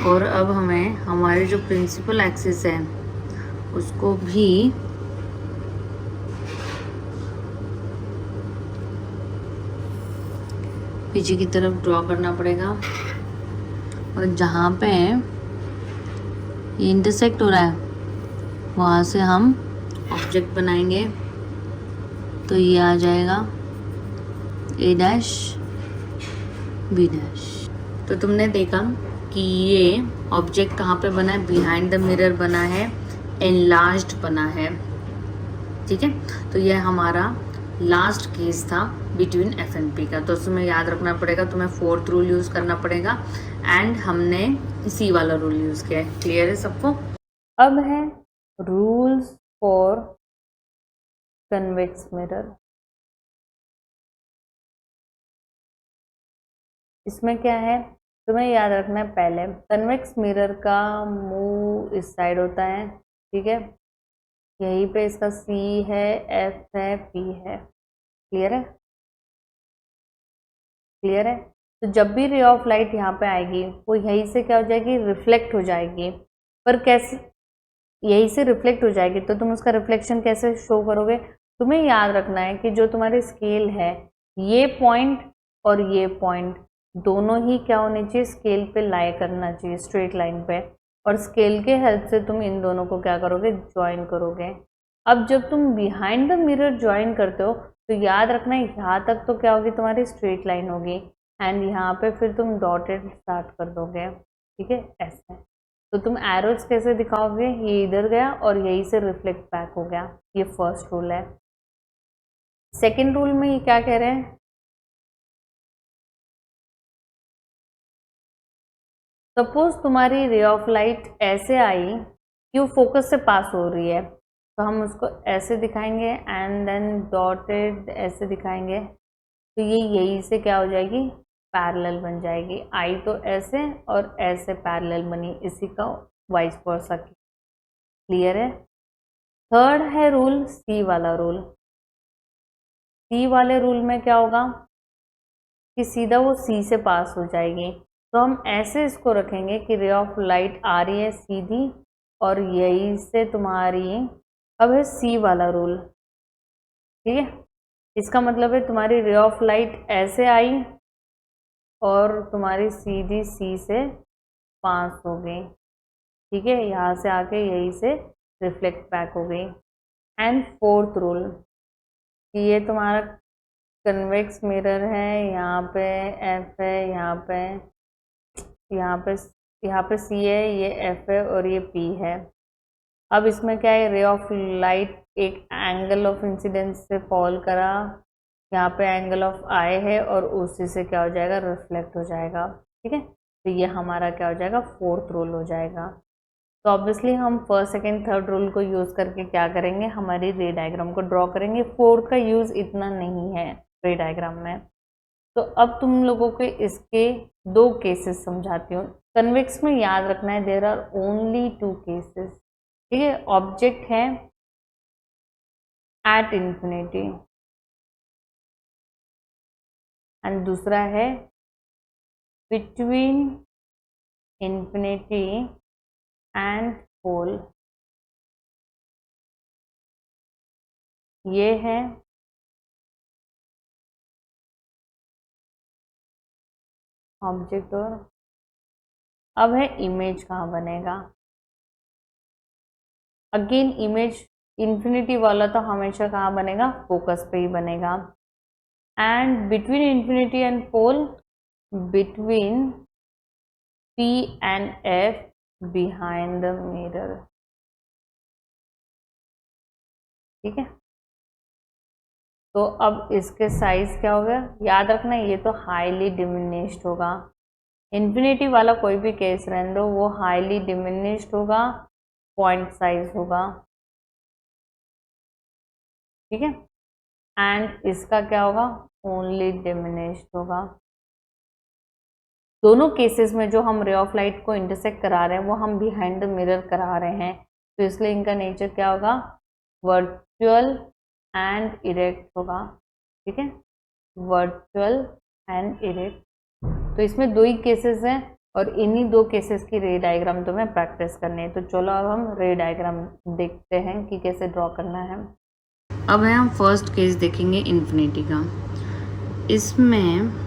और अब हमें हमारे जो प्रिंसिपल एक्सिस है उसको भी पीछे की तरफ ड्रॉ करना पड़ेगा। और जहाँ पे ये इंटरसेक्ट हो रहा है वहाँ से हम ऑब्जेक्ट बनाएंगे, तो ये आ जाएगा ए डैश बी डैश। तो तुमने देखा कि ये ऑब्जेक्ट कहाँ पे बना है, बिहाइंड द मिरर बना है, एनलार्ज्ड बना है, ठीक है। तो ये हमारा लास्ट केस था बिटवीन एफ एंड पी का। तो उसमें याद रखना पड़ेगा, तुम्हें फोर्थ रूल यूज़ करना पड़ेगा, एंड हमने सी वाला रूल यूज़ किया है। क्लियर है सबको। अब है रूल्स फॉर कन्वेक्स मिरर। इसमें क्या है, तुम्हें याद रखना है, पहले कन्वेक्स मिरर का मुंह इस साइड होता है, ठीक है। यहीं पे इसका सी है, एफ है, पी है। क्लियर है, क्लियर है। तो जब भी रे ऑफ लाइट यहाँ पे आएगी वो यहीं से क्या हो जाएगी, रिफ्लेक्ट हो जाएगी। पर कैसे, यहीं से रिफ्लेक्ट हो जाएगी, तो तुम उसका रिफ्लेक्शन कैसे शो करोगे, तुम्हें याद रखना है कि जो तुम्हारी स्केल है, ये पॉइंट और ये पॉइंट दोनों ही क्या होने चाहिए, स्केल पे लाई करना चाहिए, स्ट्रेट लाइन पे। और स्केल के हेल्प से तुम इन दोनों को क्या करोगे, ज्वाइन करोगे। अब जब तुम बिहाइंड द मिरर ज्वाइन करते हो तो याद रखना है यहाँ तक तो क्या होगी, तुम्हारी स्ट्रेट लाइन होगी, एंड यहाँ पे फिर तुम डॉटेड स्टार्ट कर दोगे, ठीक है, ऐसे। तो तुम एरोज कैसे दिखाओगे, ये इधर गया और यहीं से रिफ्लेक्ट बैक हो गया, ये फर्स्ट रूल है। सेकेंड रूल में ये क्या कह रहे हैं, सपोज तुम्हारी रे ऑफ लाइट ऐसे आई कि वो फोकस से पास हो रही है, तो हम उसको ऐसे दिखाएंगे एंड देन डॉटेड ऐसे दिखाएंगे, तो ये यहीं से क्या हो जाएगी, पैरेलल बन जाएगी। आई तो ऐसे और ऐसे पैरेलल बनी, इसी का वाइस वर्सा क्लियर है। थर्ड है रूल, सी वाला रूल। सी वाले रूल में क्या होगा कि सीधा वो सी से पास हो जाएगी। तो हम ऐसे इसको रखेंगे कि रे ऑफ लाइट आ रही है सीधी और यही से तुम्हारी, अब है सी वाला रूल, ठीक है। इसका मतलब है तुम्हारी रे ऑफ लाइट ऐसे आई और तुम्हारी सीधी सी से पास हो गई, ठीक है, यहाँ से आके यही से रिफ्लेक्ट बैक हो गई। एंड फोर्थ रूल, ये तुम्हारा कन्वेक्स मिरर है, यहाँ पे एफ है, यहाँ पे सी है, ये एफ है और ये पी है। अब इसमें क्या है, रे ऑफ लाइट एक एंगल ऑफ इंसिडेंस से फॉल करा, यहाँ पे एंगल ऑफ आई है और उसी से क्या हो जाएगा, रिफ्लेक्ट हो जाएगा, ठीक है। तो ये हमारा क्या हो जाएगा, फोर्थ रूल हो जाएगा। तो ऑब्वियसली हम फर्स्ट सेकेंड थर्ड रूल को यूज़ करके क्या करेंगे, हमारी रे डायग्राम को ड्रॉ करेंगे। फोर्थ का यूज़ इतना नहीं है रे डायग्राम में। तो अब तुम लोगों के इसके दो केसेस समझाती हूँ। कन्वेक्स में याद रखना है there are only two cases, ठीक है। ऑब्जेक्ट है एट इंफिनिटी एंड दूसरा है बिटवीन इंफिनिटी एंड पोल। ये है ऑब्जेक्ट और अब है इमेज कहाँ बनेगा। अगेन इमेज इंफिनिटी वाला तो हमेशा कहाँ बनेगा, फोकस पे ही बनेगा। And between infinity and pole, between P and F behind the mirror, ठीक है। तो अब इसके साइज क्या होगा, याद रखना ये तो हाईली डिमिनिश्ड होगा। इन्फिनिटी वाला कोई भी केस रहने दो, वो हाईली डिमिनिश्ड होगा, पॉइंट साइज होगा, ठीक है। एंड इसका क्या होगा, ओनली डिमिनिश्ड होगा। दोनों केसेस में जो हम रे ऑफ लाइट को इंटरसेक्ट करा रहे हैं वो हम बिहाइंड द मिरर करा रहे हैं, तो इसलिए इनका नेचर क्या होगा, वर्चुअल एंड इरेक्ट होगा, ठीक है, वर्चुअल एंड इरेक्ट। तो इसमें दो ही केसेस हैं और इन्हीं दो केसेस की रे डायग्राम तुम्हें प्रैक्टिस करनी है। तो चलो अब हम रे डायग्राम देखते हैं कि कैसे ड्रॉ करना है। अब है हम फर्स्ट केस देखेंगे इन्फिनिटी का। इसमें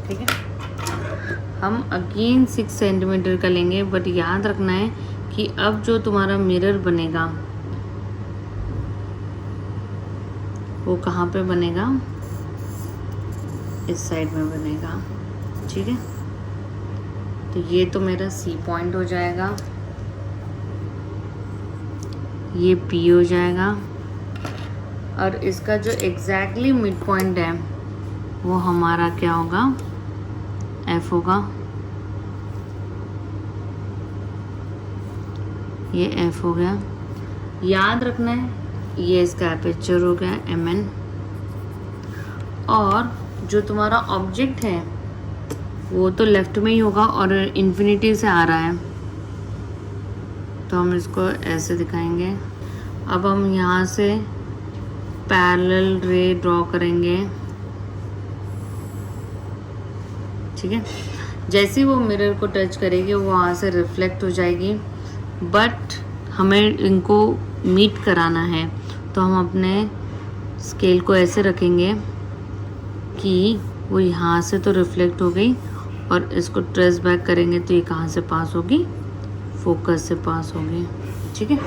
ठीक है, हम अगेन 6 सेंटीमीटर का लेंगे, बट याद रखना है कि अब जो तुम्हारा मिरर बनेगा वो कहाँ पे बनेगा, इस साइड में बनेगा, ठीक है। तो ये तो मेरा सी पॉइंट हो जाएगा, ये पी हो जाएगा और इसका जो एग्जैक्टली मिड पॉइंट है वो हमारा क्या होगा, एफ होगा। ये एफ हो गया, याद रखना है ये इसका एपर्चर हो गया mn। और जो तुम्हारा ऑब्जेक्ट है वो तो लेफ्ट में ही होगा और इन्फिनिटी से आ रहा है, तो हम इसको ऐसे दिखाएंगे। अब हम यहाँ से पैरेलल रे ड्रॉ करेंगे, ठीक है। जैसे ही वो मिरर को टच करेगी वो वहाँ से रिफ्लेक्ट हो जाएगी, बट हमें इनको मीट कराना है तो हम अपने स्केल को ऐसे रखेंगे कि वो यहाँ से तो रिफ्लेक्ट हो गई और इसको ट्रेस बैक करेंगे तो ये कहाँ से पास होगी, फोकस से पास होगी, ठीक है।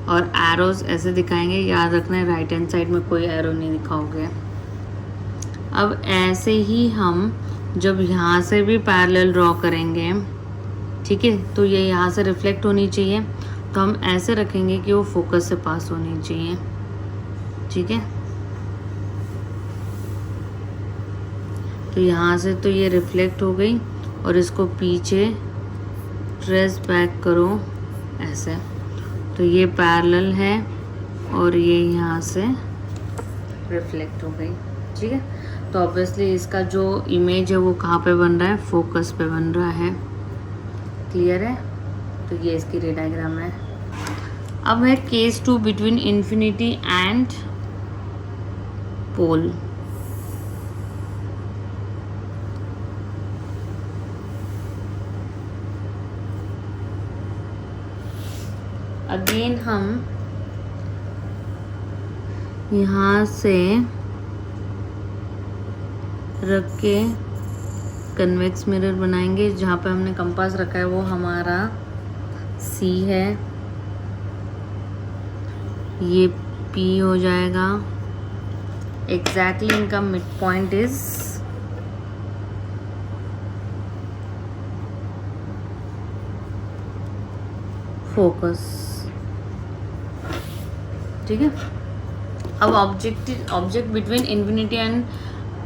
और एरोज ऐसे दिखाएंगे, याद रखना है राइट हैंड साइड में कोई एरो नहीं दिखाओगे। अब ऐसे ही हम जब यहाँ से भी पैरेलल ड्रॉ करेंगे, ठीक है, तो ये यहाँ से रिफ्लेक्ट होनी चाहिए, तो हम ऐसे रखेंगे कि वो फोकस से पास होनी चाहिए, ठीक है। तो यहाँ से तो ये रिफ्लेक्ट हो गई और इसको पीछे ट्रेस बैक करो ऐसे। तो ये पैरेलल है और ये यहाँ से रिफ्लेक्ट हो गई, ठीक है। तो ऑब्वियसली इसका जो इमेज है वो कहाँ पे बन रहा है, फोकस पे बन रहा है, क्लियर है। तो ये इसकी रे डायग्राम है। अब है case 2 between infinity and pole. Again हम यहाँ से रख के कन्वेक्स मिरर बनाएंगे। जहाँ पे हमने कंपास रखा है वो हमारा C है, ये P हो जाएगा। एग्जैक्टली इनका मिड पॉइंट इज फोकस, ठीक है। अब ऑब्जेक्ट बिटवीन इन्फिनिटी एंड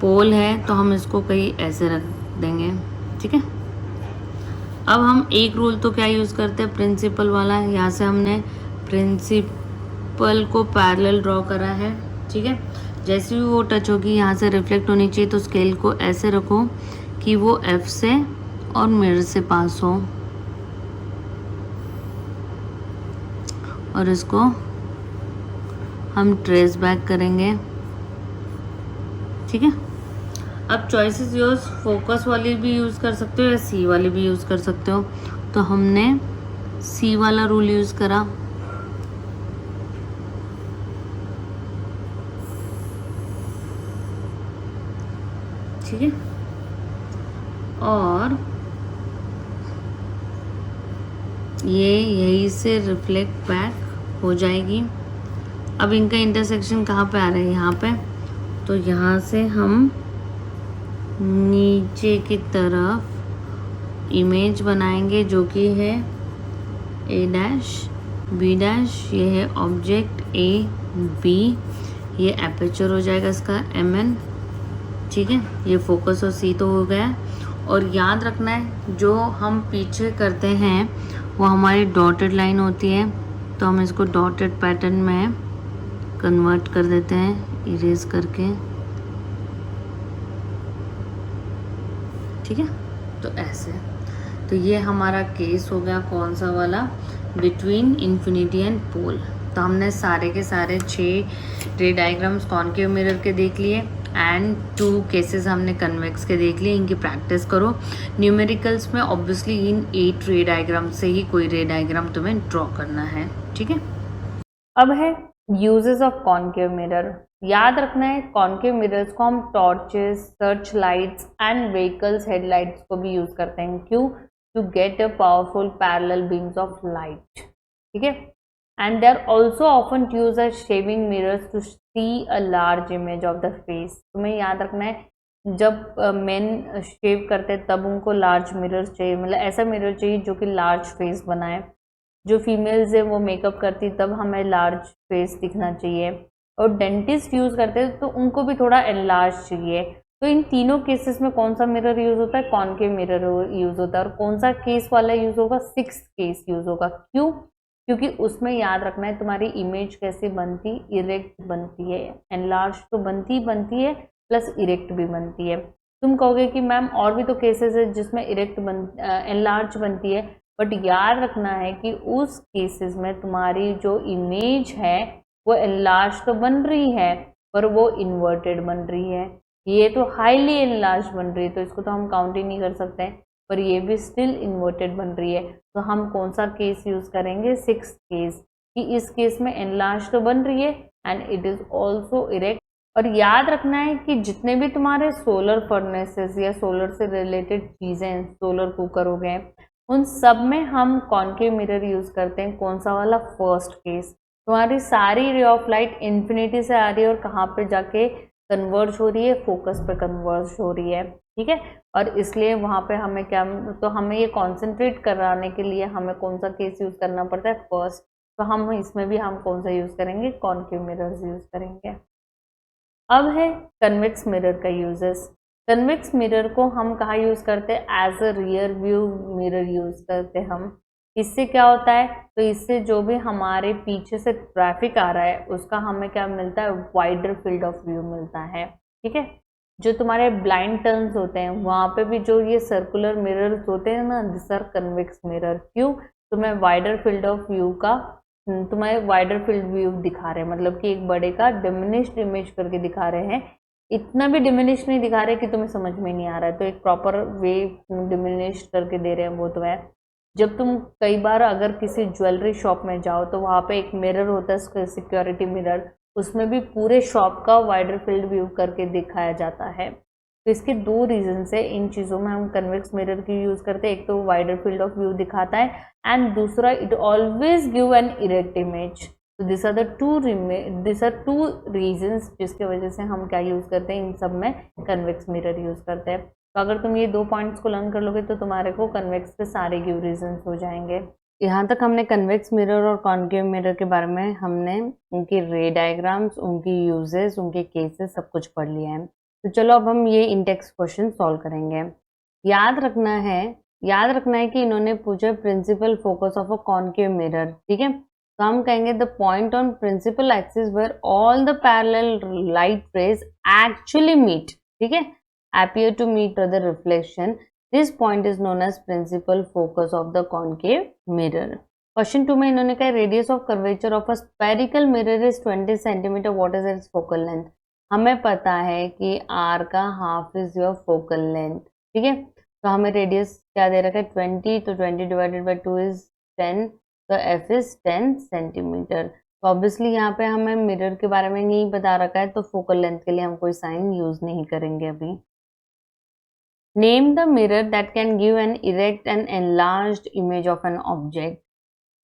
पोल है, तो हम इसको कहीं ऐसे रख देंगे, ठीक है। अब हम एक रूल तो क्या यूज़ करते हैं, प्रिंसिपल वाला। यहाँ से हमने प्रिंसिपल को पैरेलल ड्रॉ करा है, ठीक है। जैसे भी वो टच होगी यहाँ से रिफ्लेक्ट होनी चाहिए, तो स्केल को ऐसे रखो कि वो F से और मिरर से पास हो, और इसको हम ट्रेस बैक करेंगे, ठीक है। अब चॉइसेस योर्स, फोकस वाली भी यूज़ कर सकते हो या C वाली भी यूज़ कर सकते हो। तो हमने C वाला रूल यूज़ करा, ठीक है। और ये यहीं से रिफ्लेक्ट बैक हो जाएगी। अब इनका इंटरसेक्शन कहाँ पे आ रहा है, यहाँ पे। तो यहाँ से हम नीचे की तरफ इमेज बनाएंगे जो कि है A डैश B डैश, ये है ऑब्जेक्ट A B, ये एपर्चर हो जाएगा इसका MN, ठीक है। ये फोकस और C तो हो गया। और याद रखना है जो हम पीछे करते हैं वो हमारी डॉटेड लाइन होती है, तो हम इसको डॉटेड पैटर्न में कन्वर्ट कर देते हैं इरेज करके, ठीक है। तो ऐसे, तो ये हमारा केस हो गया कौन सा वाला, बिटवीन इन्फिनिटी एंड पोल। तो हमने सारे के सारे 6 रे डायग्राम्स कॉनकेव मिरर के देख लिए एंड 2 केसेस हमने कन्वेक्स के देख लिए। इनकी प्रैक्टिस करो। न्यूमेरिकल्स में ऑब्वियसली इन 8 रे डायग्राम से ही कोई रे डायग्राम तुम्हें ड्रॉ करना है, ठीक है। अब है यूजेस ऑफ कॉनकेव मिरर। याद रखना है कॉनकेव मिरर्स को हम torches, search lights and vehicles headlights को भी यूज करते हैं। क्यों? To get a powerful parallel beams of light, ठीक है। And they are also often use as shaving mirrors to see a large image of the face. तुम्हें याद रखना है जब मेन शेव करते हैं तब उनको लार्ज मिरर चाहिए, मतलब ऐसा मिरर चाहिए जो कि लार्ज फेस बनाए। जो फीमेल्स है वो मेकअप करती तब हमें लार्ज फेस दिखना चाहिए, और डेंटिस्ट यूज़ करते हैं तो उनको भी थोड़ा एनलार्ज चाहिए। तो इन तीनों केसेस में कौन सा मिरर यूज़ होता है? कॉनकेव मिरर यूज़ होता है। और कौन सा केस वाला यूज़ होगा? 6th केस यूज़ होगा। क्यों? क्योंकि उसमें याद रखना है तुम्हारी इमेज कैसे बनती, इरेक्ट बनती है। एनलार्ज तो बनती है प्लस इरेक्ट भी बनती है। तुम कहोगे कि मैम और भी तो केसेस है जिसमें एनलार्ज बनती है, बट याद रखना है कि उस केसेस में तुम्हारी जो इमेज है वो एनलार्ज तो बन रही है पर वो इन्वर्टेड बन रही है। ये तो हाईली एनलार्ज बन रही है तो इसको तो हम काउंट ही नहीं कर सकते हैं, पर ये भी स्टिल इन्वर्टेड बन रही है। तो हम कौन सा केस यूज करेंगे? 6th केस, कि इस केस में एनलार्ज तो बन रही है and it is also erect. और याद रखना है कि जितने भी तुम्हारे सोलर फर्नेसेस या सोलर से रिलेटेड चीज़ें, सोलर कुकर हो गए, उन सब में हम कॉनकेव मिरर यूज करते हैं। कौन सा वाला? First case. तुम्हारी सारी रे ऑफ लाइट इन्फिनिटी से आ रही है और कहाँ पे जाके कन्वर्ज हो रही है? फोकस पे कन्वर्ज हो रही है, ठीक है। और इसलिए वहाँ पे हमें क्या, तो हमें ये कॉन्सेंट्रेट कराने के लिए हमें कौन सा केस यूज करना पड़ता है? फर्स्ट। तो हम इसमें भी हम कौन सा यूज करेंगे? कॉनकेव मिरर्स यूज करेंगे। अब है कन्वेक्स मिरर का यूजेस। कन्वेक्स मिरर को हम कहाँ यूज करते हैं? As a rear view mirror use करते हैं हम, इससे क्या होता है, तो इससे जो भी हमारे पीछे से ट्रैफिक आ रहा है उसका हमें क्या मिलता है, वाइडर फील्ड ऑफ व्यू मिलता है। ठीक है, जो तुम्हारे ब्लाइंड टर्न्स होते हैं वहां पे भी जो ये सर्कुलर मिरर्स होते हैं ना, दिस आर कन्वेक्स मिरर। क्यों, तुम्हें वाइडर फील्ड ऑफ व्यू का, तुम्हें वाइडर फील्ड व्यू दिखा रहे हैं, मतलब कि एक बड़े का डिमिनिश्ड इमेज करके दिखा रहे हैं। इतना भी डिमिनिश नहीं दिखा रहे कि तुम्हें समझ में नहीं आ रहा है, तो एक प्रॉपर वे डिमिनिश करके दे रहे हैं वो तो है। जब तुम कई बार अगर किसी ज्वेलरी शॉप में जाओ तो वहां पे एक मिरर होता है, सिक्योरिटी मिरर, उसमें भी पूरे शॉप का वाइडर फील्ड व्यू करके दिखाया जाता है। तो इसके दो रीजन है, इन चीज़ों में हम कन्वेक्स मिरर की यूज़ करते हैं। एक तो वाइडर फील्ड ऑफ व्यू दिखाता है, एंड दूसरा it always give an erect image. तो दिस आर टू रीजंस जिसके वजह से हम क्या यूज़ करते हैं, इन सब में कन्वेक्स मिरर यूज़ करते हैं। तो अगर तुम ये दो पॉइंट्स को लर्न कर लोगे तो तुम्हारे को कन्वेक्स के सारे गिव रीजंस हो जाएंगे। यहाँ तक हमने कन्वेक्स मिरर और कॉन्केव मिरर के बारे में हमने उनकी रे डायग्राम्स, उनकी यूजेस, उनके केसेस सब कुछ पढ़ लिया है। तो चलो अब हम ये इंटेक्स क्वेश्चन सॉल्व करेंगे। याद रखना है कि इन्होंने पूछा principal focus of a concave mirror. ठीक है, तो हम कहेंगे the point on principal axis where all the parallel light rays actually meet, ठीक है, appear to meet the reflection. This point is known as principal focus of the concave mirror. Question 2 में इन्होंने कहा radius of curvature of a spherical mirror is 20 cm. What is its focal length? हमें पता है कि r का half is your focal length. ठीक है, तो हमें रेडियस क्या दे रखा है 20, तो 20 डिवाइडेड बाई 2 इज 10, तो f इज 10 सेंटीमीटर। तो ऑब्वियसली यहाँ पे हमें मिरर के बारे में नहीं बता रखा है, तो फोकल लेंथ के लिए हम कोई साइन यूज नहीं करेंगे अभी। Name the mirror that can give an erect and enlarged image of an object.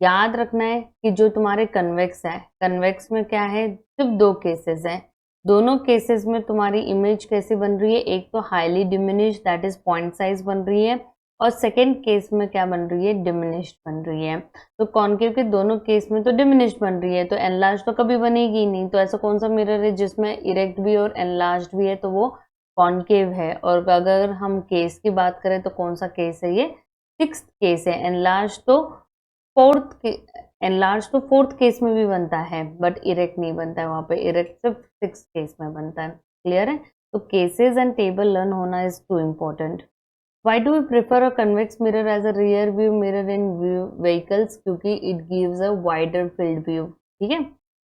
याद रखना है कि जो तुम्हारे कन्वेक्स है, कन्वेक्स में क्या है, सिर्फ दो केसेस हैं। दोनों केसेस में तुम्हारी इमेज कैसी बन रही है, एक तो highly diminished that is point size बन रही है, और सेकेंड केस में क्या बन रही है, डिमिनिश्ड बन रही है। तो कॉन्केव के दोनों केस में तो डिमिनिश्ड बन रही है, तो एनलार्ज तो कभी बनेगी ही नहीं। तो ऐसा कौन सा मिरर है जिसमें इरेक्ट भी और एनलार्ज्ड भी है, तो वो कॉन्केव है। और अगर हम केस की बात करें तो कौन सा केस है, ये सिक्स्थ केस है। एनलार्ज तो फोर्थ केस में भी बनता है, बट इरेक्ट नहीं बनता है, वहां पे इरेक्ट सिर्फ सिक्स्थ केस में बनता है। क्लियर है, तो केसेस एंड टेबल लर्न होना is too important. Why do we prefer a convex mirror as a rear view mirror in vehicles? क्योंकि it gives a wider field view। ठीक है,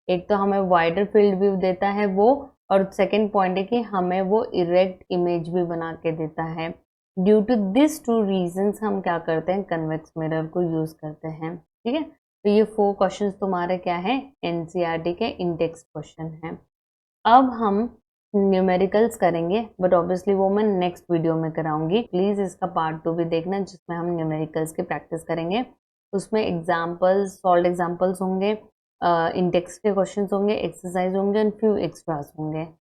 एक तो हमें wider field view देता है वो, और सेकेंड पॉइंट है कि हमें वो इरेक्ट इमेज भी बना के देता है। Due to this two reasons हम क्या करते हैं, कन्वेक्स मिरर को यूज करते हैं। ठीक है, तो ये 4 क्वेश्चंस तुम्हारे क्या है, एनसीईआरटी के इंडेक्स क्वेश्चन हैं। अब हम न्यूमेरिकल्स करेंगे, बट ऑब्वियसली वो मैं नेक्स्ट वीडियो में कराऊंगी। प्लीज इसका पार्ट 2 भी देखना, जिसमें हम न्यूमेरिकल्स की प्रैक्टिस करेंगे। उसमें एग्जाम्पल्स, सॉल्व एग्जाम्पल्स होंगे, इंडेक्स के क्वेश्चंस होंगे, एक्सरसाइज होंगे, एंड फ्यू एक्स्ट्रास होंगे।